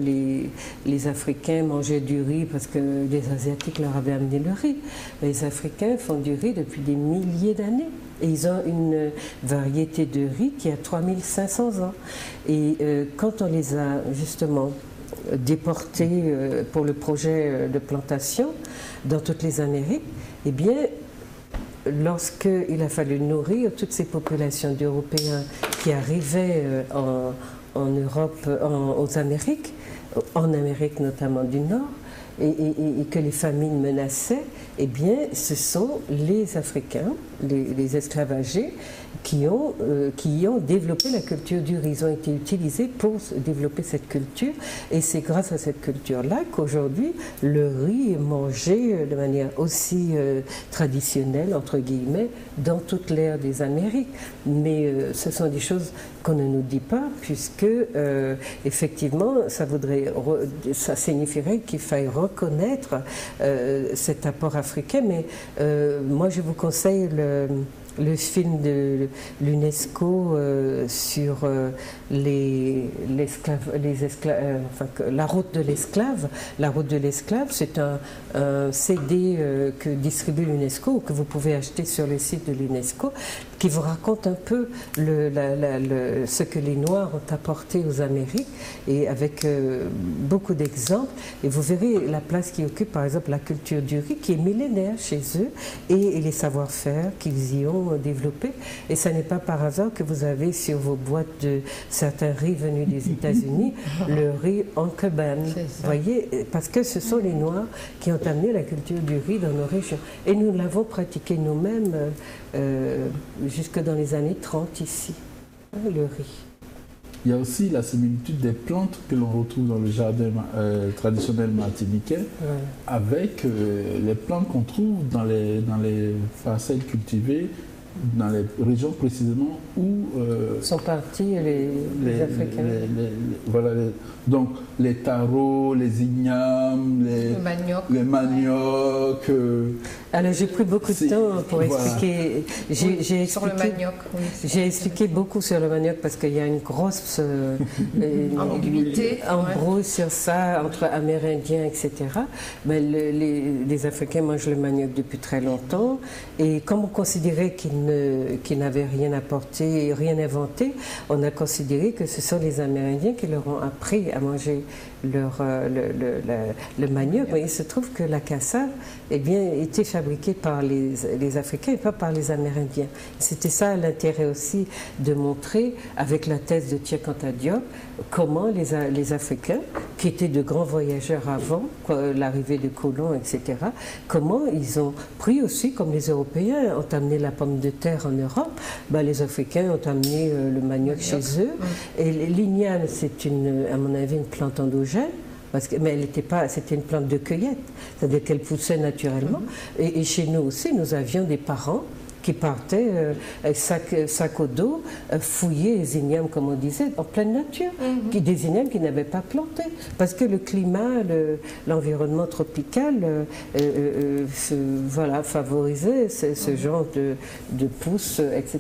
S1: les Africains mangeaient du riz parce que les Asiatiques leur avaient amené le riz. Les Africains font du riz depuis des milliers d'années. Et ils ont une variété de riz qui a 3500 ans. Et quand on les a justement déportés pour le projet de plantation dans toutes les Amériques, eh bien, lorsqu'il a fallu nourrir toutes ces populations d'Européens qui arrivaient en Europe, aux Amériques, en Amérique notamment du Nord, et que les famines menaçaient, eh bien, ce sont les Africains, les esclavagés, qui ont développé la culture du riz. Ils ont été utilisés pour développer cette culture. Et c'est grâce à cette culture-là qu'aujourd'hui, le riz est mangé de manière aussi traditionnelle, entre guillemets, dans toute l'ère des Amériques. Mais ce sont des choses qu'on ne nous dit pas, puisque effectivement, ça signifierait qu'il faille reconnaître cet apport africain. Mais moi, je vous conseille le film de l'UNESCO sur la route de l'esclave. La route de l'esclave, c'est un CD que distribue l'UNESCO, que vous pouvez acheter sur le site de l'UNESCO, qui vous raconte un peu ce que les Noirs ont apporté aux Amériques, et avec beaucoup d'exemples. Et vous verrez la place qui occupe, par exemple, la culture du riz, qui est millénaire chez eux, et les savoir-faire qu'ils y ont développé. Et ce n'est pas par hasard que vous avez sur vos boîtes de certains riz venus des États-Unis, le riz Uncle Ben. Vous voyez, parce que ce sont les Noirs qui ont amené la culture du riz dans nos régions. Et nous l'avons pratiqué nous-mêmes jusque dans les années 30 ici, le riz.
S3: Il y a aussi la similitude des plantes que l'on retrouve dans le jardin traditionnel martiniquais avec les plantes qu'on trouve dans les parcelles cultivées dans les régions précisément où
S1: sont partis les Africains.
S3: Donc les tarots, les ignames, les maniocs.
S1: Alors j'ai pris beaucoup de temps pour expliquer.
S4: Sur le manioc.
S1: J'ai expliqué beaucoup sur le manioc parce qu'il y a une grosse
S4: ambiguïté,
S1: embrouille sur ça entre Amérindiens, etc. Mais les Africains mangent le manioc depuis très longtemps, et comme on considérait qu'ils n'avaient rien apporté, rien inventé, on a considéré que ce sont les Amérindiens qui leur ont appris à manger le manioc. Mais il se trouve que la cassave était fabriquée par les Africains et pas par les Amérindiens. C'était ça l'intérêt aussi de montrer, avec la thèse de Tiekanta Diop, comment les Africains, qui étaient de grands voyageurs avant l'arrivée des colons, etc., comment ils ont pris aussi, comme les Européens ont amené la pomme de terre en Europe, les Africains ont amené le manioc chez eux. Et l'igname, c'est à mon avis, une plante endogène. Mais elle n'était pas, c'était une plante de cueillette, c'est-à-dire qu'elle poussait naturellement. Et chez nous aussi, nous avions des parents qui partaient sac au dos, fouiller les ignames, comme on disait, en pleine nature, des ignames qu'ils n'avaient pas plantés. Parce que le climat, l'environnement tropical favorisait ce genre de pousses, etc.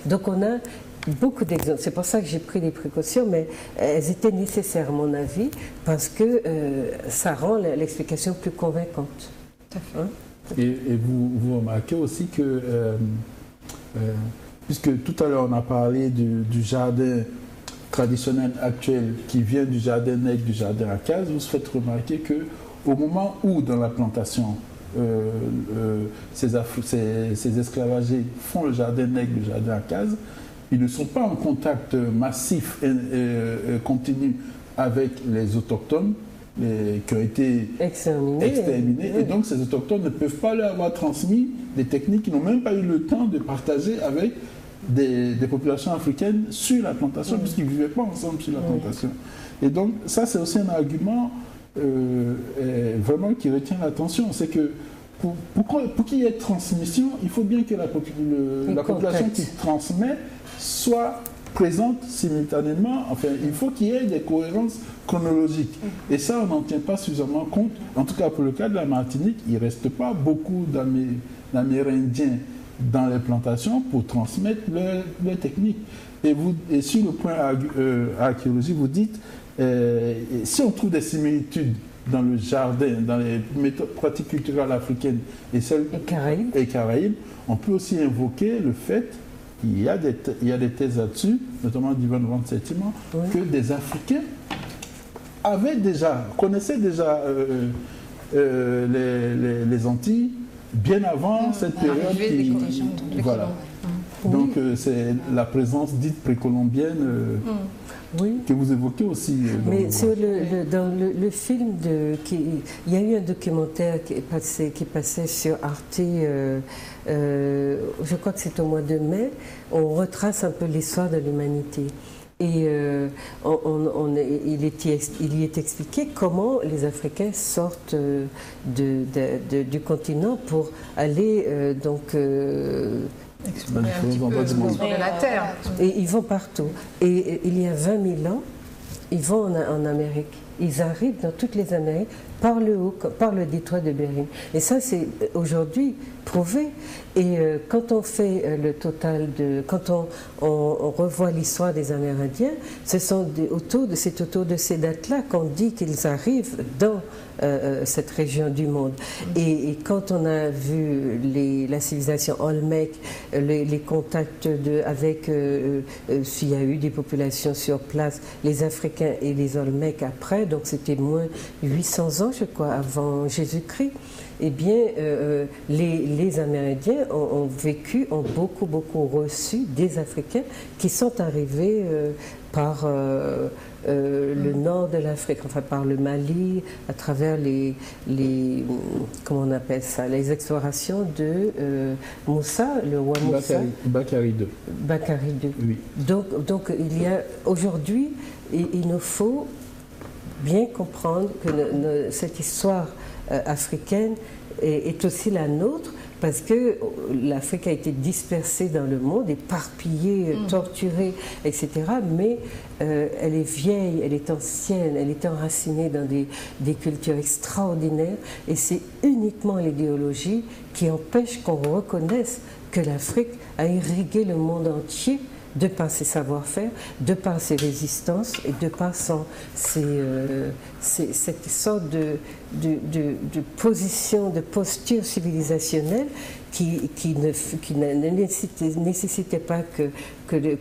S1: Donc on a beaucoup d'exemples. C'est pour ça que j'ai pris des précautions, mais elles étaient nécessaires, à mon avis, parce que ça rend l'explication plus convaincante.
S4: Tout à fait.
S3: Et vous remarquez aussi que, puisque tout à l'heure on a parlé du jardin traditionnel actuel qui vient du jardin nègre, du jardin à case, vous faites remarquer qu'au moment où dans la plantation ces esclavagés font le jardin nègre, le jardin à case, ils ne sont pas en contact massif et continu avec les autochtones qui ont été exterminés. Et donc ces autochtones ne peuvent pas leur avoir transmis des techniques qu'ils n'ont même pas eu le temps de partager avec des populations africaines sur la plantation, puisqu'ils ne vivaient pas ensemble sur la plantation. Et donc ça, c'est aussi un argument vraiment qui retient l'attention. C'est que pour qu'il y ait transmission, il faut bien que la population qui transmet soit présente simultanément. Enfin, il faut qu'il y ait des cohérences chronologiques. Et ça, on n'en tient pas suffisamment compte. En tout cas, pour le cas de la Martinique, il ne reste pas beaucoup d'Amérindiens dans les plantations pour transmettre leurs techniques. Et sur le point archéologie, vous dites, si on trouve des similitudes dans le jardin, dans les méthodes pratiques culturelles africaines et celles et Caraïbes, on peut aussi invoquer le fait qu'il y a des thèses là-dessus, notamment d'Yvonne Van Settima, que des Africains connaissaient déjà les Antilles bien avant cette période.
S1: Oui.
S3: Donc c'est la présence dite précolombienne
S1: oui.
S3: que vous évoquez aussi.
S1: Mais dans le film, il y a eu un documentaire qui passait sur Arte, je crois que c'est au mois de mai, on retrace un peu l'histoire de l'humanité. Et il y est expliqué comment les Africains sortent du continent pour aller
S4: explorer un petit peu, explorer la Terre.
S1: Et ils vont partout. Et il y a 20 000 ans, ils vont en Amérique. Ils arrivent dans toutes les Amériques par le haut, par le détroit de Bering. Et ça, c'est aujourd'hui prouvé. Et quand on fait le total quand on revoit l'histoire des Amérindiens, c'est autour de ces dates-là qu'on dit qu'ils arrivent dans cette région du monde. Et quand on a vu la civilisation Olmec, les contacts avec, s'il y a eu des populations sur place, les Africains et les Olmecs après, donc c'était moins 800 ans, je crois, avant Jésus-Christ, eh bien, les Amérindiens ont beaucoup reçu des Africains qui sont arrivés par le nord de l'Afrique, enfin par le Mali, à travers comment on appelle ça, les explorations de Moussa, le roi Moussa.
S3: Bakary II.
S1: Bakary II.
S3: Oui.
S1: Donc il y a aujourd'hui, il nous faut bien comprendre que cette histoire africaine est aussi la nôtre, parce que l'Afrique a été dispersée dans le monde, éparpillée, torturée, etc. Mais elle est vieille, elle est ancienne, elle est enracinée dans des cultures extraordinaires, et c'est uniquement l'idéologie qui empêche qu'on reconnaisse que l'Afrique a irrigué le monde entier de par ses savoir-faire, de par ses résistances et de par cette sorte de position, de posture civilisationnelle qui ne nécessitait pas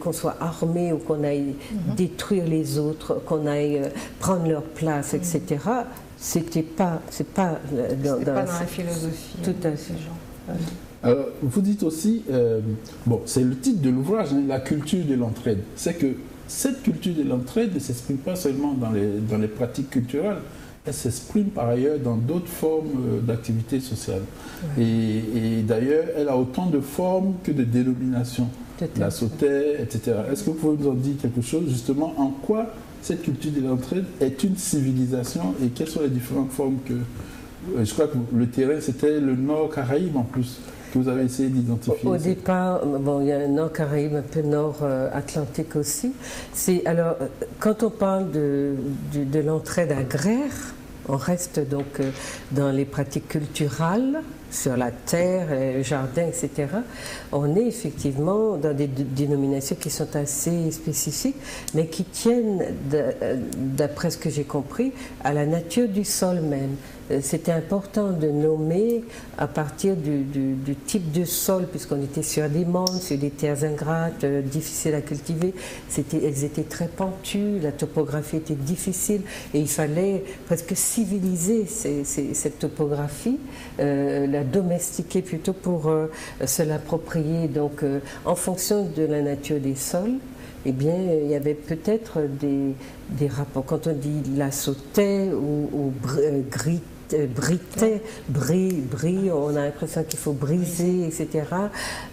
S1: qu'on soit armé ou qu'on aille détruire les autres, qu'on aille prendre leur place, etc. C'est pas dans
S4: la philosophie.
S1: Tout à fait.
S3: Alors, vous dites aussi, c'est le titre de l'ouvrage, la culture de l'entraide. C'est que cette culture de l'entraide ne s'exprime pas seulement dans les pratiques culturelles, elle s'exprime par ailleurs dans d'autres formes d'activités sociales. Ouais. Et d'ailleurs, elle a autant de formes que de dénominations. La sautée, etc. Est-ce que vous pouvez nous en dire quelque chose, justement, en quoi cette culture de l'entraide est une civilisation et quelles sont les différentes formes que... Je crois que le terrain, c'était le Nord Caraïbe en plus, que vous avez essayé d'identifier.
S1: Au départ, il y a un Nord Caraïbe, un peu Nord Atlantique aussi. Alors, quand on parle de l'entraide agraire, on reste donc dans les pratiques culturelles, sur la terre, le jardin, etc. On est effectivement dans des dénominations qui sont assez spécifiques, mais qui tiennent, d'après ce que j'ai compris, à la nature du sol même. C'était important de nommer à partir du type de sol, puisqu'on était sur des mondes, sur des terres ingrates, difficiles à cultiver. Elles étaient très pentues, la topographie était difficile, et il fallait presque civiliser cette topographie, la domestiquer plutôt pour se l'approprier. Donc, en fonction de la nature des sols, eh bien, il y avait peut-être des rapports. Quand on dit la sautée ou brie, on a l'impression qu'il faut briser, etc.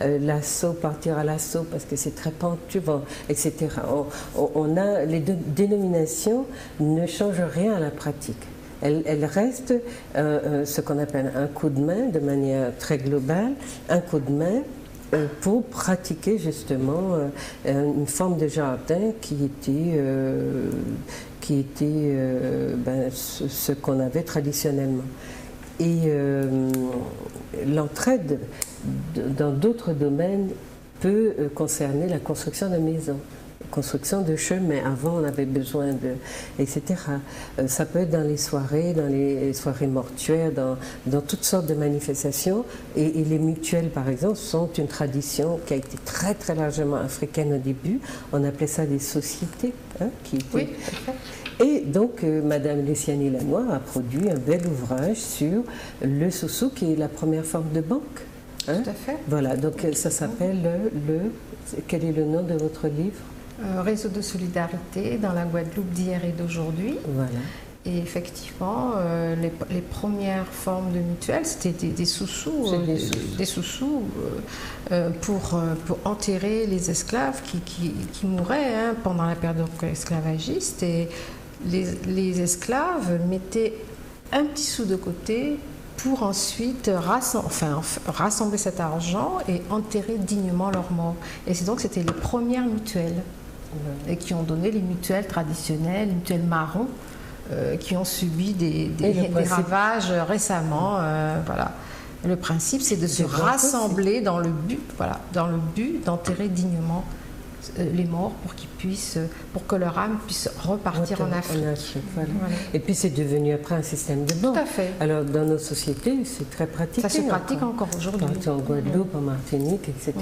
S1: L'assaut, partir à l'assaut parce que c'est très pentu, etc. Les dénominations ne changent rien à la pratique. Elle reste ce qu'on appelle un coup de main de manière très globale, un coup de main pour pratiquer justement une forme de jardin qui était ce qu'on avait traditionnellement. Et l'entraide dans d'autres domaines peut concerner la construction de maisons, construction de chemins. Avant, on avait besoin etc. Ça peut être dans les soirées mortuaires, dans toutes sortes de manifestations. Et les mutuelles, par exemple, sont une tradition qui a été très, très largement africaine au début. On appelait ça des sociétés. Oui. Et donc, Madame Luciani Lanoir a produit un bel ouvrage sur le Soussou, qui est la première forme de banque. Hein?
S4: Tout à fait.
S1: Voilà, donc ça s'appelle quel est le nom de votre livre?
S4: Réseau de solidarité dans la Guadeloupe d'hier et d'aujourd'hui.
S1: Voilà.
S4: Et effectivement, les premières formes de mutuelles, c'était des sous-sous, pour enterrer les esclaves qui mouraient pendant la période esclavagiste. Et les esclaves mettaient un petit sou de côté pour ensuite rassembler cet argent et enterrer dignement leurs morts. Et c'est donc c'était les premières mutuelles et qui ont donné les mutuelles traditionnelles, les mutuelles marron, qui ont subi des ravages récemment. Voilà. Le principe, c'est de se rassembler dans le but d'enterrer dignement les morts pour que leur âme puisse repartir en Afrique.
S1: Voilà. Voilà. Et puis c'est devenu après un système de banque.
S4: Tout à fait.
S1: Alors dans nos sociétés, c'est très pratiqué.
S4: Ça se pratique encore aujourd'hui.
S1: Partout en Guadeloupe, en Martinique, etc.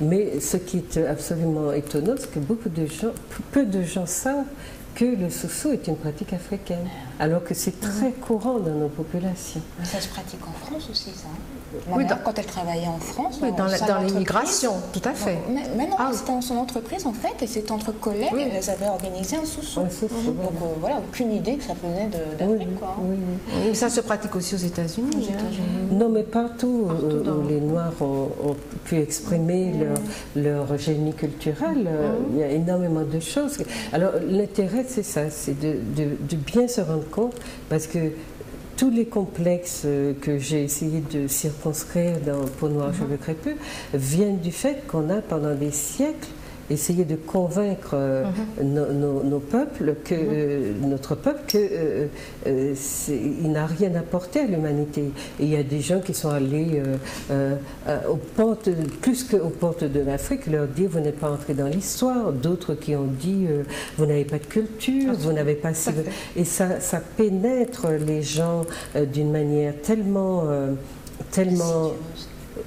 S1: Mais ce qui est absolument étonnant, c'est que peu de gens savent que le sous-sous est une pratique africaine, alors que c'est très courant dans nos populations.
S2: Mais ça se pratique en France aussi, ça. Ma mère, quand elle travaillait en France,
S4: dans l'immigration, tout à fait.
S2: Mais non, c'était dans son entreprise en fait, et c'était entre collègues, elles avaient organisé un sous-sou. Donc voilà, aucune idée que ça venait d'Afrique.
S1: Oui.
S4: Ça se pratique aussi aux États-Unis.
S1: Non, mais partout où les Noirs ont pu exprimer leur génie culturel, il y a énormément de choses. Alors l'intérêt, c'est ça, c'est de bien se rendre compte, parce que tous les complexes que j'ai essayé de circonscrire dans Peau noire, cheveux crépus viennent du fait qu'on a pendant des siècles essayé de convaincre nos peuples notre peuple qu'il n'a rien apporté à l'humanité. Et il y a des gens qui sont allés plus qu'aux portes de l'Afrique, leur dire vous n'êtes pas entré dans l'histoire, d'autres qui ont dit vous n'avez pas de culture, vous n'avez pas... Et ça pénètre les gens d'une manière tellement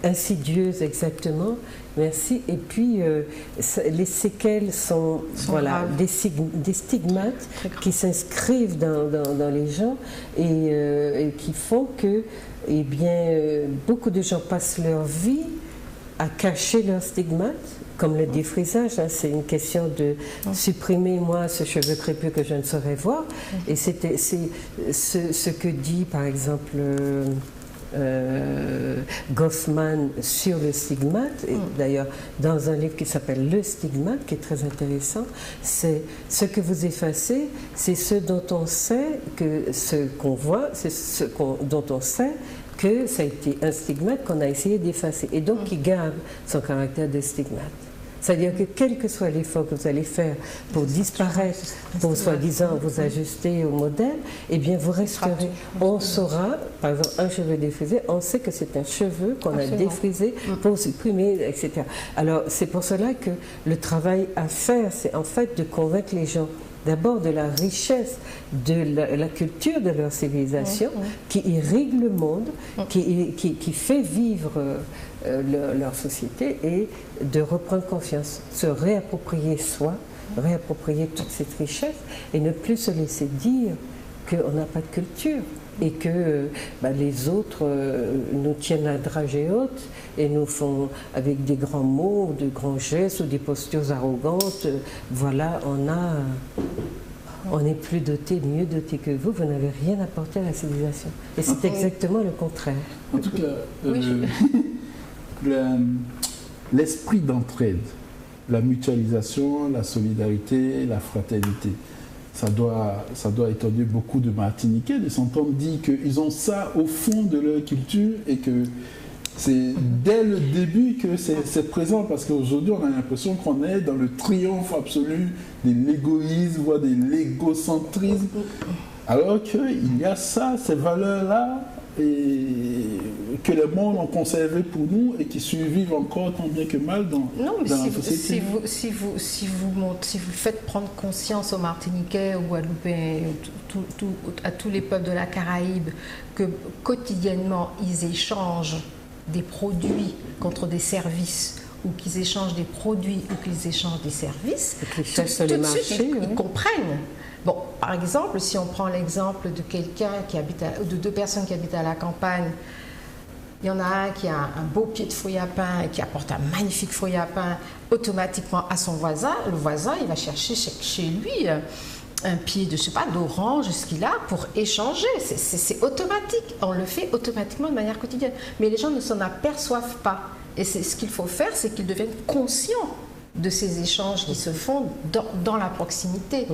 S1: insidieuse, exactement. Merci. Et puis, les séquelles sont des stigmates qui s'inscrivent dans les gens et qui font que beaucoup de gens passent leur vie à cacher leurs stigmates, comme le défrisage. C'est une question de supprimer, moi, ce cheveu crépus que je ne saurais voir. Et c'est ce que dit, par exemple... Goffman sur le stigmate, et d'ailleurs dans un livre qui s'appelle Le stigmate, qui est très intéressant, c'est ce que vous effacez, c'est ce dont on sait ce qu'on voit, c'est dont on sait que ça a été un stigmate qu'on a essayé d'effacer, et donc qui garde son caractère de stigmate. C'est-à-dire que quel que soit l'effort que vous allez faire pour disparaître, pour soi-disant vous ajuster au modèle, eh bien vous resterez. On saura, par exemple, un cheveu défrisé, on sait que c'est un cheveu qu'on a défrisé pour supprimer, etc. Alors c'est pour cela que le travail à faire, c'est en fait de convaincre les gens d'abord de la richesse de la culture de leur civilisation qui irrigue le monde, qui fait vivre leur société, et de reprendre confiance, se réapproprier soi, réapproprier toute cette richesse et ne plus se laisser dire qu'on n'a pas de culture et que les autres nous tiennent la dragée haute et nous font avec des grands mots, de grands gestes ou des postures arrogantes. Voilà, on est plus doté, mieux doté que vous, vous n'avez rien apporté à la civilisation. Et c'est exactement le contraire.
S3: En tout cas, l'esprit d'entraide, la mutualisation, la solidarité, la fraternité, ça doit étonner beaucoup de Martiniquais de s'entendre dire qu'ils ont ça au fond de leur culture et que c'est dès le début que c'est présent, parce qu'aujourd'hui on a l'impression qu'on est dans le triomphe absolu de l'égoïsme, voire de l'égocentrisme, alors qu'il y a ça, ces valeurs-là, et que le monde ont conservé pour nous et qui survivent encore tant bien que mal dans la société.
S4: Si vous faites prendre conscience aux Martiniquais, aux Guadeloupéens, à tous les peuples de la Caraïbe, que quotidiennement ils échangent des produits contre des services, ou qu'ils échangent des produits ou qu'ils échangent des services, tout de suite ils comprennent. Bon, par exemple, si on prend l'exemple de quelqu'un qui habite de deux personnes qui habitent à la campagne, il y en a un qui a un beau pied de fruits à pain et qui apporte un magnifique fruit à pain automatiquement à son voisin. Le voisin, il va chercher chez lui un pied de, je sais pas, d'orange, ce qu'il a, pour échanger. C'est automatique. On le fait automatiquement de manière quotidienne. Mais les gens ne s'en aperçoivent pas. Et ce qu'il faut faire, c'est qu'ils deviennent conscients de ces échanges qui se font dans la proximité.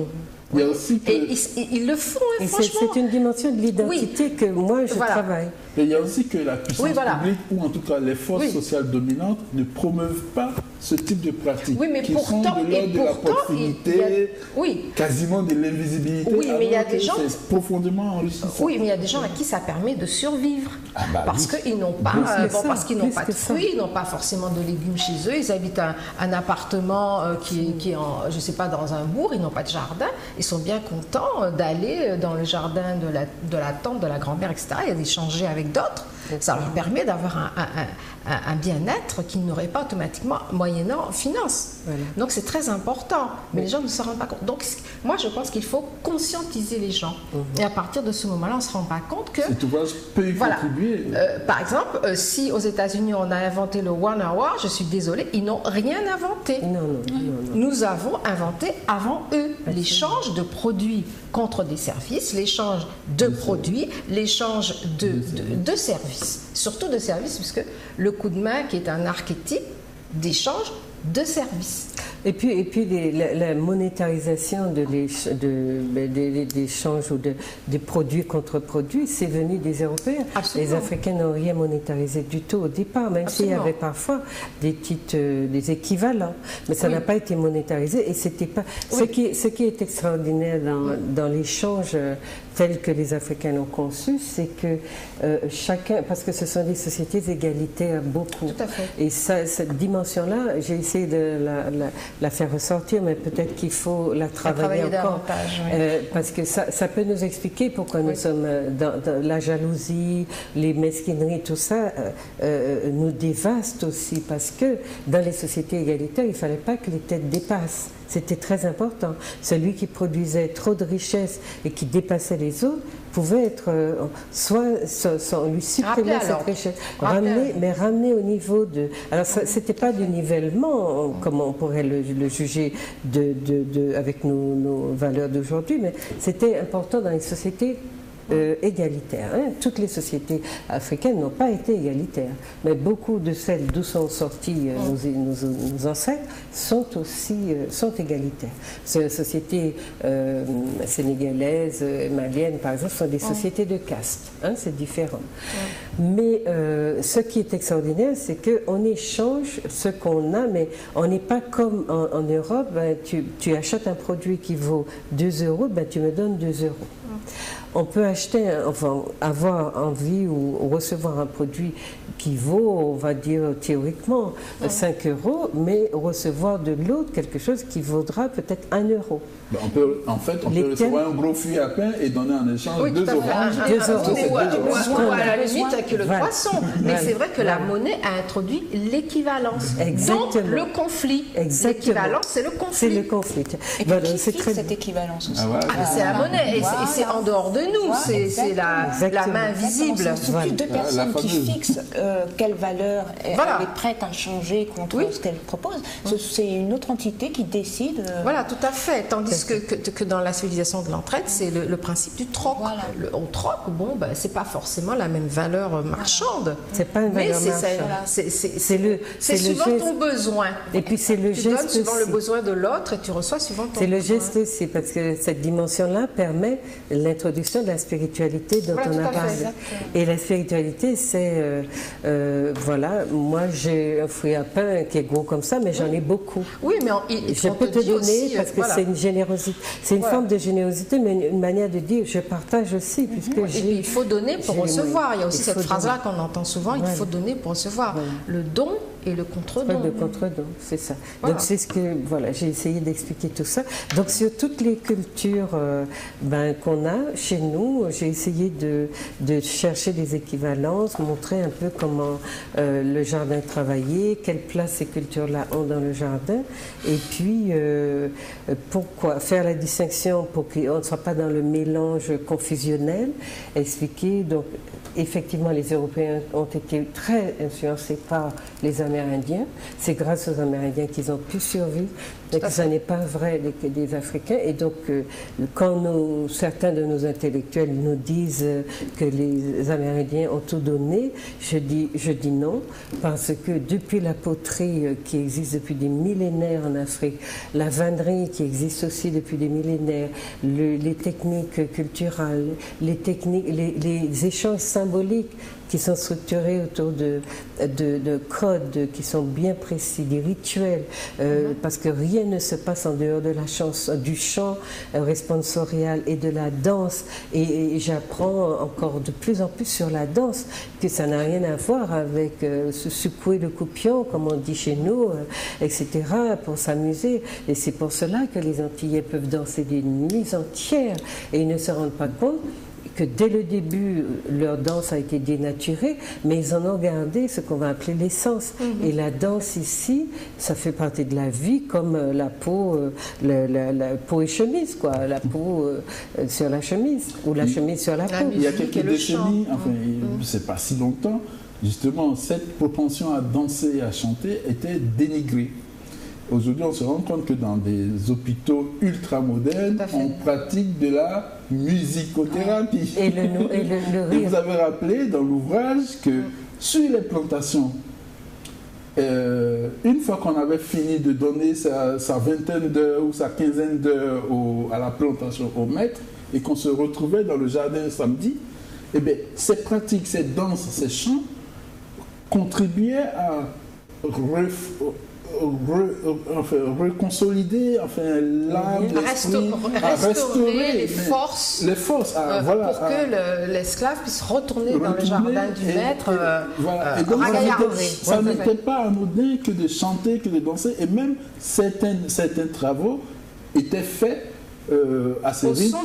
S3: Il y a aussi que...
S4: Et ils le font, hein, franchement.
S1: C'est une dimension de l'identité que moi, je travaille.
S3: Et il y a aussi que la puissance publique, ou en tout cas les forces sociales dominantes, ne promeuvent pas ce type de pratiques qui sont de l'ordre de la proximité, quasiment de l'invisibilité,
S4: mais il y a des gens...
S3: c'est profondément enrichissant.
S4: Oui, mais il y a des gens à qui ça permet de survivre. Parce qu'ils n'ont pas, parce qu'ils n'ont pas de fruits, ils n'ont pas forcément de légumes chez eux, ils habitent un appartement qui est en, je sais pas, dans un bourg, ils n'ont pas de jardin. Ils sont bien contents d'aller dans le jardin de la tante, de la grand-mère, etc. et d'échanger avec d'autres. Ça leur permet d'avoir un bien-être qu'ils n'auraient pas automatiquement moyennant finance. Voilà. Donc c'est très important, mais les gens ne se rendent pas compte. Donc moi je pense qu'il faut conscientiser les gens. Et à partir de ce moment-là, on ne se rend pas compte que...
S3: Cet ouvrage peut y contribuer.
S4: Par exemple, si aux États-Unis on a inventé le One Hour, je suis désolée, ils n'ont rien inventé.
S1: Non.
S4: Nous avons inventé avant eux l'échange de produits contre des services, l'échange de produits, l'échange de services. Surtout de services, puisque le coup de main qui est un archétype d'échange de services.
S1: Et puis la monétarisation de l'échange ou des produits contre produits, c'est venu des Européens.
S4: Absolument.
S1: Les Africains n'ont rien monétarisé du tout au départ, même s'il y avait parfois des équivalents. Mais ça n'a pas été monétarisé et c'était pas... Ce qui est extraordinaire dans l'échange tel que les Africains l'ont conçu, c'est que chacun, parce que ce sont des sociétés égalitaires beaucoup.
S4: Tout à fait.
S1: Et cette dimension-là, j'ai essayé de la faire ressortir, mais peut-être qu'il faut la travailler encore. Parce que ça peut nous expliquer pourquoi nous sommes dans la jalousie, les mesquineries, tout ça nous dévaste aussi. Parce que dans les sociétés égalitaires, il ne fallait pas que les têtes dépassent. C'était très important. Celui qui produisait trop de richesses et qui dépassait les autres pouvait être on lui supprimait cette richesse, ramener au niveau de... Alors c'était pas du nivellement comme on pourrait le juger avec nos valeurs d'aujourd'hui, mais c'était important dans les sociétés égalitaires. Toutes les sociétés africaines n'ont pas été égalitaires, mais beaucoup de celles d'où sont sortis nos ancêtres sont égalitaires. Les sociétés sénégalaises, maliennes, par exemple, sont des sociétés de caste. C'est différent. Mais ce qui est extraordinaire, c'est qu'on échange ce qu'on a, mais on n'est pas comme en Europe. Tu achètes un produit qui vaut 2 €, tu me donnes 2 €. On peut avoir envie ou recevoir un produit qui vaut, on va dire théoriquement, 5 €, mais recevoir de l'autre quelque chose qui vaudra peut-être 1 €.
S3: On peut recevoir un gros fruit à pain et donner en échange 2 oranges.
S4: Ou à la limite que le poisson. Mais c'est vrai que la monnaie a introduit l'équivalence. Donc le conflit. L'équivalence, c'est le conflit.
S1: C'est le conflit.
S2: Et qui fixe cette équivalence aussi?
S4: C'est la monnaie. Et c'est en dehors de nous. C'est la main visible.
S2: Ce sont plus deux personnes qui fixent quelle valeur elle est prête à changer contre ce qu'elle propose. C'est une autre entité qui décide.
S4: Voilà, tout à fait. Tandis que dans la civilisation de l'entraide, c'est le principe du troc. Voilà. On troque, c'est pas forcément la même valeur marchande.
S1: C'est pas une valeur marchande.
S4: C'est souvent ton besoin.
S1: Et puis c'est le geste.
S4: Tu donnes suivant le besoin de l'autre et tu reçois suivant ton besoin.
S1: C'est le geste aussi, parce que cette dimension-là permet l'introduction de la spiritualité dont on a parlé. Et la spiritualité, c'est moi j'ai un fruit à pain qui est gros comme ça, mais j'en ai beaucoup.
S4: Oui, mais
S1: je peux te donner parce que c'est une générosité. C'est une forme de générosité, mais une manière de dire je partage aussi, puisque j'ai...
S4: Il faut donner pour recevoir. Il y a aussi cette phrase-là qu'on entend souvent, il faut donner pour recevoir. Le don et le contre-don.
S1: Le contre-don, c'est ça.
S4: Voilà.
S1: Donc c'est ce que, voilà, j'ai essayé d'expliquer tout ça. Donc sur toutes les cultures qu'on a chez nous, j'ai essayé de chercher des équivalences, montrer un peu comment le jardin travaillait, quelle place ces cultures-là ont dans le jardin, et puis pourquoi faire la distinction pour qu'on ne soit pas dans le mélange confusionnel, expliquer donc. Effectivement, les Européens ont été très influencés par les Amérindiens. C'est grâce aux Amérindiens qu'ils ont pu survivre. Et que ça n'est pas vrai des Africains. Et donc, quand certains de nos intellectuels nous disent que les Amérindiens ont tout donné, je dis non, parce que depuis la poterie qui existe depuis des millénaires en Afrique, la vannerie qui existe aussi depuis des millénaires, les techniques culturelles, les échanges symboliques qui sont structurés autour de codes qui sont bien précis, des rituels, parce que rien ne se passe en dehors de la chanson, du chant responsorial et de la danse. Et j'apprends encore de plus en plus sur la danse, que ça n'a rien à voir avec se secouer le coupion, comme on dit chez nous, etc., pour s'amuser. Et c'est pour cela que les Antillais peuvent danser des nuits entières et ils ne se rendent pas compte que dès le début, leur danse a été dénaturée, mais ils en ont gardé ce qu'on va appeler l'essence. Et la danse ici, ça fait partie de la vie, comme la peau, la peau et chemise, quoi, la peau sur la chemise, ou la chemise sur la peau.
S3: Il y a quelques décennies, enfin, c'est pas si longtemps, justement, cette propension à danser et à chanter était dénigrée. Aujourd'hui, on se rend compte que dans des hôpitaux ultramodernes, on pratique de la musicothérapie.
S1: Et le rire.
S3: Et vous avez rappelé dans l'ouvrage que sur les plantations, une fois qu'on avait fini de donner sa vingtaine d'heures ou sa quinzaine d'heures à la plantation au maître, et qu'on se retrouvait dans le jardin samedi, eh bien, ces pratiques, ces danses, ces chants contribuaient à reconsolider l'âme,
S4: à restaurer les forces, pour que l'esclave puisse retourner dans le jardin du maître.
S3: Et donc ça n'était pas anodin que de chanter, que de danser, et même certains travaux étaient faits à ces rythmes,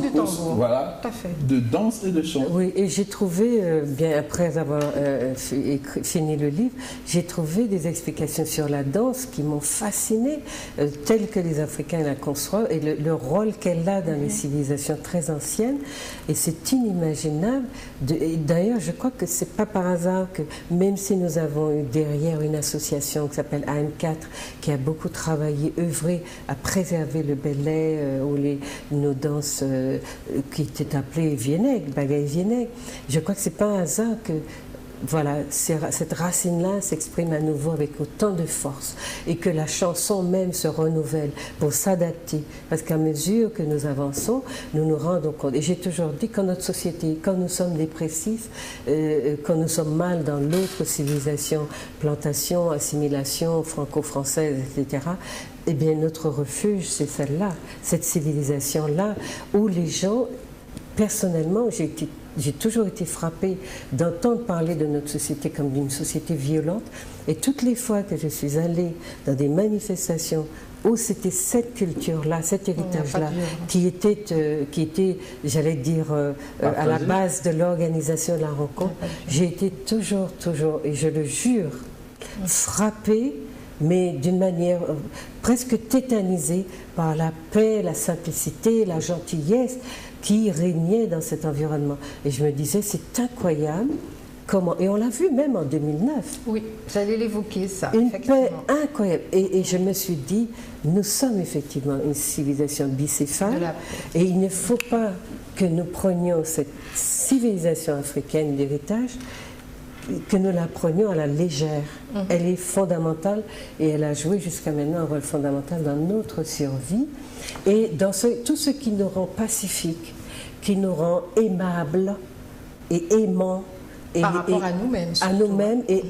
S3: voilà, de danse et de chant.
S1: Oui, et j'ai trouvé, bien après avoir fini le livre, j'ai trouvé des explications sur la danse qui m'ont fascinée, telle que les Africains la conçoivent, et le rôle qu'elle a dans les civilisations très anciennes. Et c'est inimaginable. D'ailleurs, je crois que c'est pas par hasard que, même si nous avons eu derrière une association qui s'appelle AM4, qui a beaucoup travaillé, œuvré à préserver le belay ou nos danses qui étaient appelées vieneg, bagaille vieneg. Je crois que c'est pas un hasard que voilà, cette racine-là s'exprime à nouveau avec autant de force et que la chanson même se renouvelle pour s'adapter. Parce qu'à mesure que nous avançons, nous nous rendons compte. Et j'ai toujours dit qu'en notre société, quand nous sommes dépressifs, quand nous sommes mal dans l'autre civilisation, plantation, assimilation franco-française, etc., eh bien notre refuge, c'est celle-là, cette civilisation-là, où les gens, personnellement, j'ai toujours été frappée d'entendre parler de notre société comme d'une société violente. Et toutes les fois que je suis allée dans des manifestations où c'était cette culture-là, cet héritage-là, qui était, j'allais dire, à la base de l'organisation de la rencontre, j'ai été toujours, et je le jure, frappée, mais d'une manière presque tétanisée par la paix, la simplicité, la gentillesse qui régnait dans cet environnement. Et je me disais, c'est incroyable comment... Et on l'a vu même en 2009.
S4: Oui, j'allais l'évoquer, ça.
S1: Une paix incroyable. Et je me suis dit, nous sommes effectivement une civilisation bicéphale. Et il ne faut pas que nous prenions cette civilisation africaine d'héritage, que nous la prenions à la légère. Elle est fondamentale et elle a joué jusqu'à maintenant un rôle fondamental dans notre survie et dans tout ce qui nous rend pacifiques, qui nous rend aimables et aimants.
S4: Par rapport à nous-mêmes.
S1: À nous-mêmes et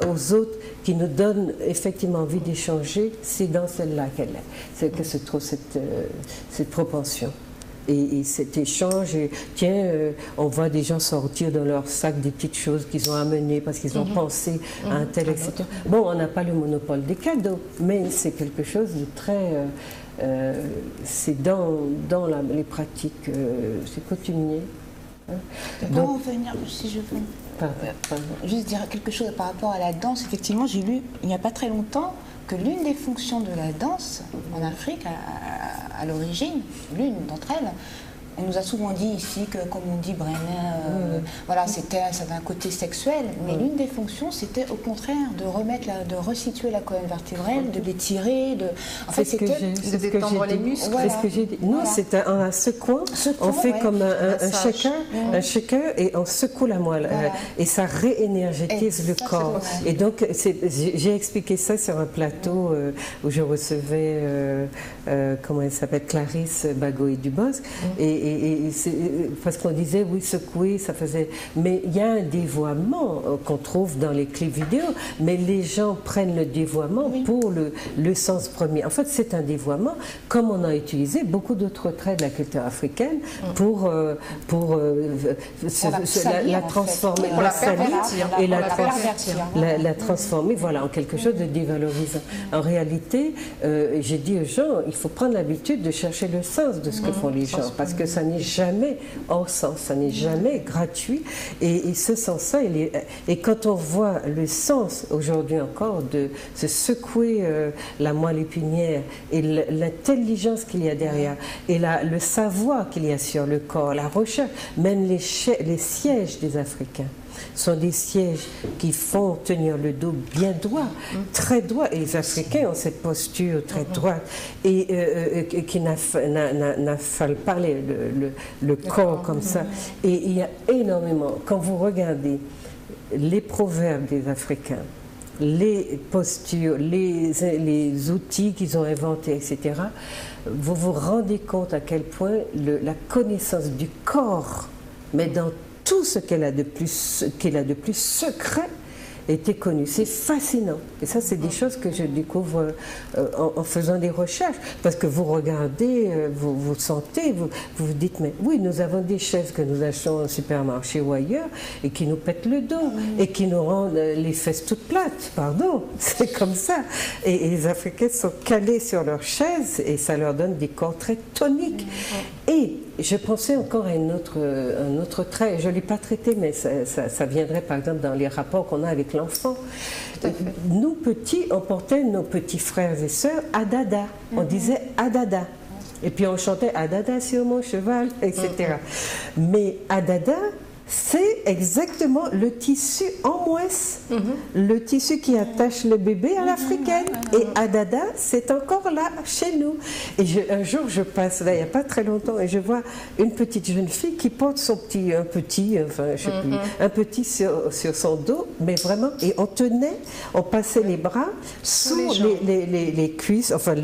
S1: aux autres qui nous donnent effectivement envie d'échanger, c'est dans celle-là qu'elle est. C'est que se trouve cette propension. Et cet échange, tiens, on voit des gens sortir dans leur sac des petites choses qu'ils ont amenées parce qu'ils ont pensé à un tel, etc. Bon, on n'a pas le monopole des cadeaux, mais c'est quelque chose de très... c'est dans les pratiques, c'est coutumier.
S2: Pour en venir, si je peux juste dire quelque chose par rapport à la danse, effectivement, j'ai lu il n'y a pas très longtemps que l'une des fonctions de la danse en Afrique, à l'origine, l'une d'entre elles, on nous a souvent dit ici que, comme on dit Brenner, voilà, ça avait un côté sexuel, mais l'une des fonctions, c'était au contraire de resituer la colonne vertébrale, de l'étirer, en fait, c'était
S4: de détendre les muscles.
S1: Voilà. C'est ce que j'ai dit. Non, c'est un secouant. On fait comme un shaker et on secoue la moelle. Voilà. Et ça réénergétise le corps. Et donc, j'ai expliqué ça sur un plateau où je recevais, comment elle s'appelle, Clarisse Bagoé-Dubosc. Parce qu'on disait, oui, secouer, ça faisait... Mais il y a un dévoiement qu'on trouve dans les clips vidéo, mais les gens prennent le dévoiement pour le sens premier. En fait, c'est un dévoiement, comme on a utilisé beaucoup d'autres traits de la culture africaine pour la transformer,
S4: pour la pervertir,
S1: et la transformer, voilà, en quelque chose de dévalorisant. En réalité, j'ai dit aux gens, il faut prendre l'habitude de chercher le sens de ce que font les gens, parce que ça n'est jamais hors sens, ça n'est jamais gratuit. Et ce sens-là, et quand on voit le sens aujourd'hui encore de se secouer la moelle épinière et l'intelligence qu'il y a derrière et le savoir qu'il y a sur le corps, la recherche, même les sièges des Africains sont des sièges qui font tenir le dos bien droit, très droit. Et les Africains ont cette posture très droite et qui n'affale pas le corps comme ça. Et il y a énormément, quand vous regardez les proverbes des Africains, les postures, les outils qu'ils ont inventés, etc., vous vous rendez compte à quel point la connaissance du corps, mais dans tout ce qu'elle a de plus secret, était connu. C'est fascinant. Et ça, c'est des choses que je découvre en faisant des recherches. Parce que vous regardez, vous sentez, vous vous dites, mais oui, nous avons des chaises que nous achetons au supermarché ou ailleurs et qui nous pètent le dos et qui nous rendent les fesses toutes plates. Pardon, c'est comme ça. Et les Africains sont calés sur leurs chaises et ça leur donne des corps très toniques. Et je pensais encore à un autre trait. Je ne l'ai pas traité, mais ça viendrait par exemple dans les rapports qu'on a avec l'enfant. Nous petits, on portait nos petits frères et sœurs à dada. On disait à dada. Et puis on chantait à dada sur mon cheval, etc. Mais à dada, c'est exactement le tissu en mouesse, le tissu qui attache le bébé à l'africaine. Et Adada, c'est encore là, chez nous. Et un jour, je passe là, il n'y a pas très longtemps, et je vois une petite jeune fille qui porte un petit sur son dos, mais vraiment, et on passait les bras sous les cuisses, enfin,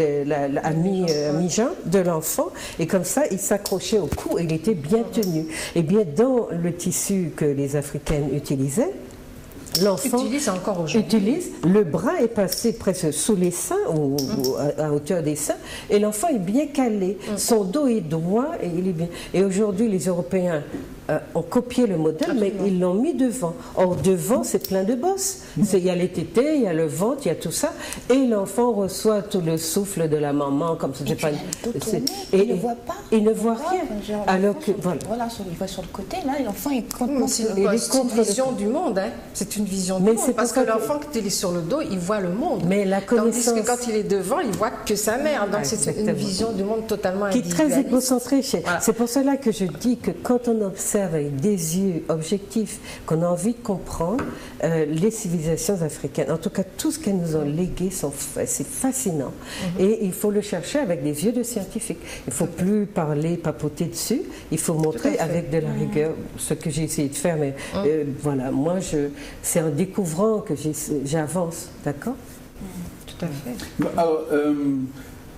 S1: à mi-jambe de l'enfant, et comme ça, il s'accrochait au cou, et il était bien tenu. Et bien, dans le tissu que les Africaines utilisaient, l'enfant utilise, le bras est passé presque sous les seins ou à hauteur des seins et l'enfant est bien calé, son dos est droit et il est bien. Et aujourd'hui les Européens ont copié le modèle, mais ils l'ont mis devant. Or, devant, c'est plein de bosses. Il y a les tétés, il y a le ventre, il y a tout ça. Et l'enfant reçoit tout le souffle de la maman, comme ça.
S2: Il ne voit pas.
S1: Il ne voit rien. Alors que,
S2: voilà, il voit sur le côté, là, l'enfant est complètement...
S4: C'est une vision du monde, hein. C'est une vision du monde. Parce que l'enfant, quand il est sur le dos, il voit le monde.
S1: Mais la connaissance...
S4: Tandis que quand il est devant, il voit que sa mère. Donc, c'est une vision du monde totalement individualiste.
S1: Qui est très égocentrée. Voilà. C'est pour cela que je dis que quand on observe avec des yeux objectifs, qu'on a envie de comprendre les civilisations africaines. En tout cas, tout ce qu'elles nous ont légué, c'est fascinant. Et il faut le chercher avec des yeux de scientifique. Il ne faut plus parler, papoter dessus. Il faut montrer avec de la rigueur ce que j'ai essayé de faire. Mais voilà, moi, c'est en découvrant que j'avance. D'accord ?
S4: Tout à fait.
S3: Alors,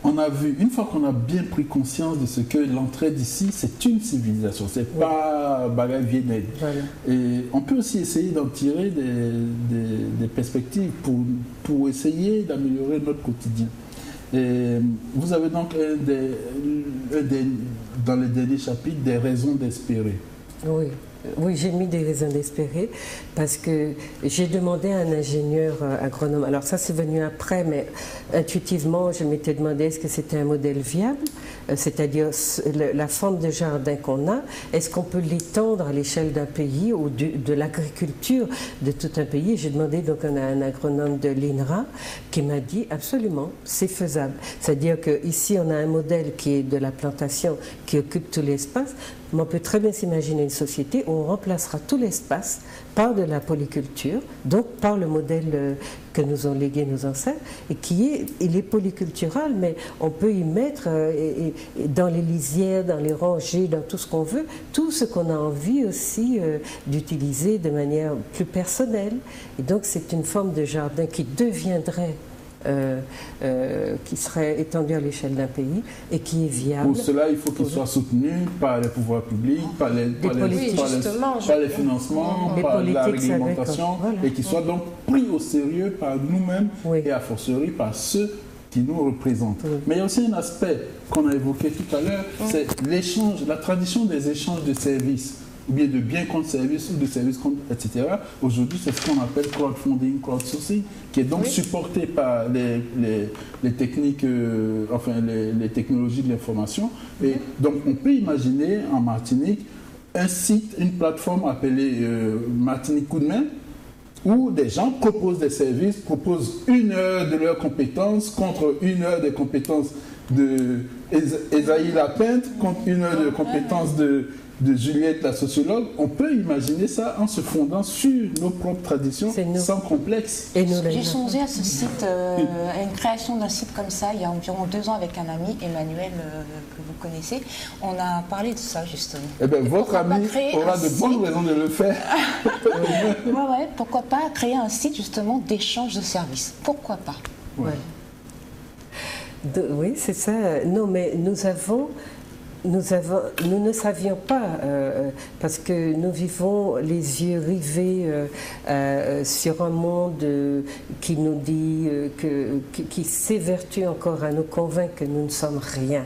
S3: on a vu, une fois qu'on a bien pris conscience de ce que l'entraide ici, c'est une civilisation, c'est pas bagaille viennaise. Voilà. Et on peut aussi essayer d'en tirer des perspectives pour essayer d'améliorer notre quotidien. Et vous avez donc un des dans les derniers chapitres des raisons d'espérer.
S1: Oui. Oui, j'ai mis des raisons d'espérer parce que j'ai demandé à un ingénieur agronome, alors ça c'est venu après, mais intuitivement je m'étais demandé est-ce que c'était un modèle viable, c'est-à-dire la forme de jardin qu'on a, est-ce qu'on peut l'étendre à l'échelle d'un pays ou de l'agriculture de tout un pays. J'ai demandé donc à un agronome de l'INRA qui m'a dit absolument, c'est faisable. C'est-à-dire qu'ici on a un modèle qui est de la plantation qui occupe tout l'espace. Mais on peut très bien s'imaginer une société où on remplacera tout l'espace par de la polyculture, donc par le modèle que nous ont légué nos ancêtres, et il est polycultural, mais on peut y mettre dans les lisières, dans les rangées, dans tout ce qu'on veut, tout ce qu'on a envie aussi d'utiliser de manière plus personnelle. Et donc c'est une forme de jardin qui deviendrait qui serait étendu à l'échelle d'un pays et qui est viable.
S3: Pour cela, il faut qu'il soit soutenu par les pouvoirs publics, par les financements, par la réglementation, voilà. Et qu'il soit donc pris au sérieux par nous-mêmes et a fortiori par ceux qui nous représentent. Oui. Mais il y a aussi un aspect qu'on a évoqué tout à l'heure, c'est l'échange, la tradition des échanges de services, ou bien de biens contre services, ou de services contre, etc. Aujourd'hui, c'est ce qu'on appelle crowdfunding, crowdsourcing, qui est donc supporté par les techniques, les technologies de l'information. Et donc, on peut imaginer en Martinique un site, une plateforme appelée Martinique Coup de Main, où des gens proposent des services, proposent 1 heure de leurs compétences contre 1 heure des compétences de Esaïe Lapinte, contre 1 heure de compétences de Juliette, la sociologue. On peut imaginer ça en se fondant sur nos propres traditions sans complexe.
S2: J'ai songé à ce site, à une création d'un site comme ça, il y a environ 2 ans avec un ami, Emmanuel, que vous connaissez. On a parlé de ça, justement.
S3: Eh bien, votre ami aura de bonnes raisons de le faire.
S2: Pourquoi pas créer un site, justement, d'échange de services? Pourquoi pas?
S1: Oui, c'est ça. Non, mais nous ne savions pas, parce que nous vivons les yeux rivés sur un monde qui nous dit, qui s'évertue encore à nous convaincre que nous ne sommes rien.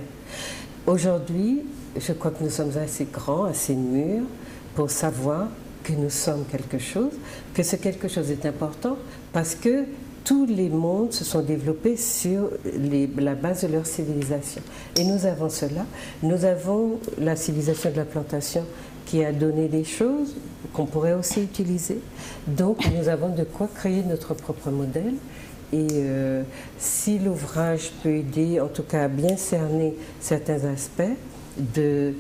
S1: Aujourd'hui, je crois que nous sommes assez grands, assez mûrs pour savoir que nous sommes quelque chose, que ce quelque chose est important, parce que tous les mondes se sont développés sur la base de leur civilisation. Et nous avons cela. Nous avons la civilisation de la plantation qui a donné des choses qu'on pourrait aussi utiliser. Donc nous avons de quoi créer notre propre modèle. Et si l'ouvrage peut aider, en tout cas à bien cerner certains aspects de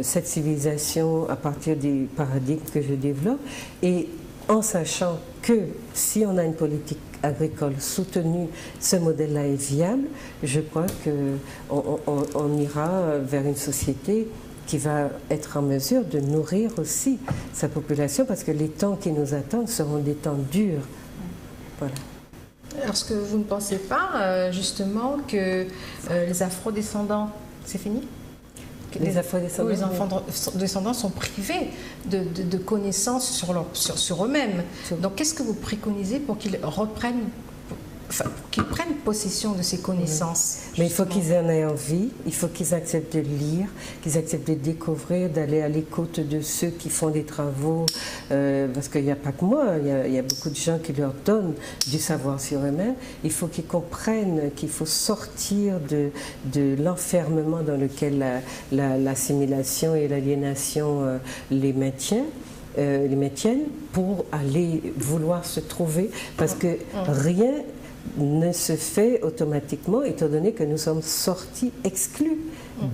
S1: cette civilisation à partir des paradigmes que je développe, et en sachant que si on a une politique agricole soutenue, ce modèle-là est viable, je crois qu'on ira vers une société qui va être en mesure de nourrir aussi sa population, parce que les temps qui nous attendent seront des temps durs. Voilà.
S4: Est-ce que vous ne pensez pas justement que les afrodescendants, c'est fini? Les afrodescendants sont privés de connaissances sur eux-mêmes. Donc, qu'est-ce que vous préconisez pour qu'ils qu'ils prennent possession de ces connaissances?
S1: Mais il faut qu'ils en aient envie, il faut qu'ils acceptent de lire, qu'ils acceptent de découvrir, d'aller à l'écoute de ceux qui font des travaux, parce qu'il n'y a pas que moi, il y a beaucoup de gens qui leur donnent du savoir sur eux-mêmes. Il faut qu'ils comprennent qu'il faut sortir de l'enfermement dans lequel l'assimilation et l'aliénation les maintiennent pour aller vouloir se trouver, parce que rien ne se fait automatiquement, étant donné que nous sommes sortis, exclus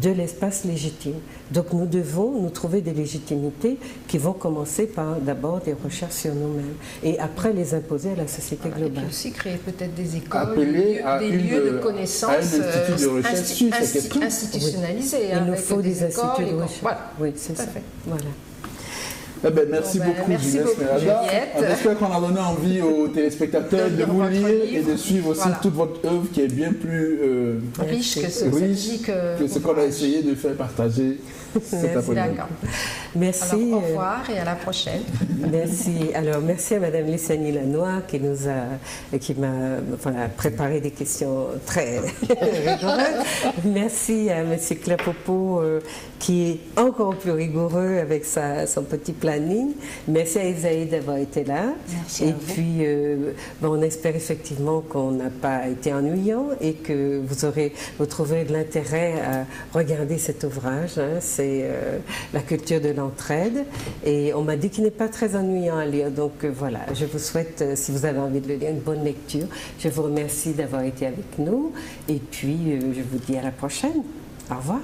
S1: de l'espace légitime. Donc nous devons nous trouver des légitimités qui vont commencer par d'abord des recherches sur nous-mêmes et après les imposer à la société globale. Et
S4: puis aussi créer peut-être des écoles, des lieux de connaissances,
S3: un institut de recherche
S4: institutionnalisés.
S1: Il nous faut des instituts de recherche.
S4: Voilà.
S1: Oui, c'est ça. Voilà.
S3: Eh ben, merci beaucoup,
S4: merci
S3: Juliette
S4: beaucoup,
S3: Esmeralda.
S4: Juliette.
S3: J'espère qu'on a donné envie aux téléspectateurs de vous lire et de suivre aussi toute votre œuvre qui est bien plus
S4: riche que
S3: ce qu'on a essayé de faire partager cet après-midi.
S4: D'accord.
S1: Merci.
S4: Alors, au revoir et à la prochaine.
S1: Merci. Alors, merci à Madame Lissani Lanois qui m'a préparé des questions très rigoureuses. Merci à Monsieur Clapopo qui est encore plus rigoureux avec son petit planning. Merci à Isaïe d'avoir été là.
S2: Merci
S1: et puis, on espère effectivement qu'on n'a pas été ennuyant et que vous trouverez de l'intérêt à regarder cet ouvrage. Hein. C'est la culture de l'entraide. Et on m'a dit qu'il n'est pas très ennuyant à lire. Donc voilà, je vous souhaite, si vous avez envie de le lire, une bonne lecture. Je vous remercie d'avoir été avec nous. Et puis, je vous dis à la prochaine. Au revoir.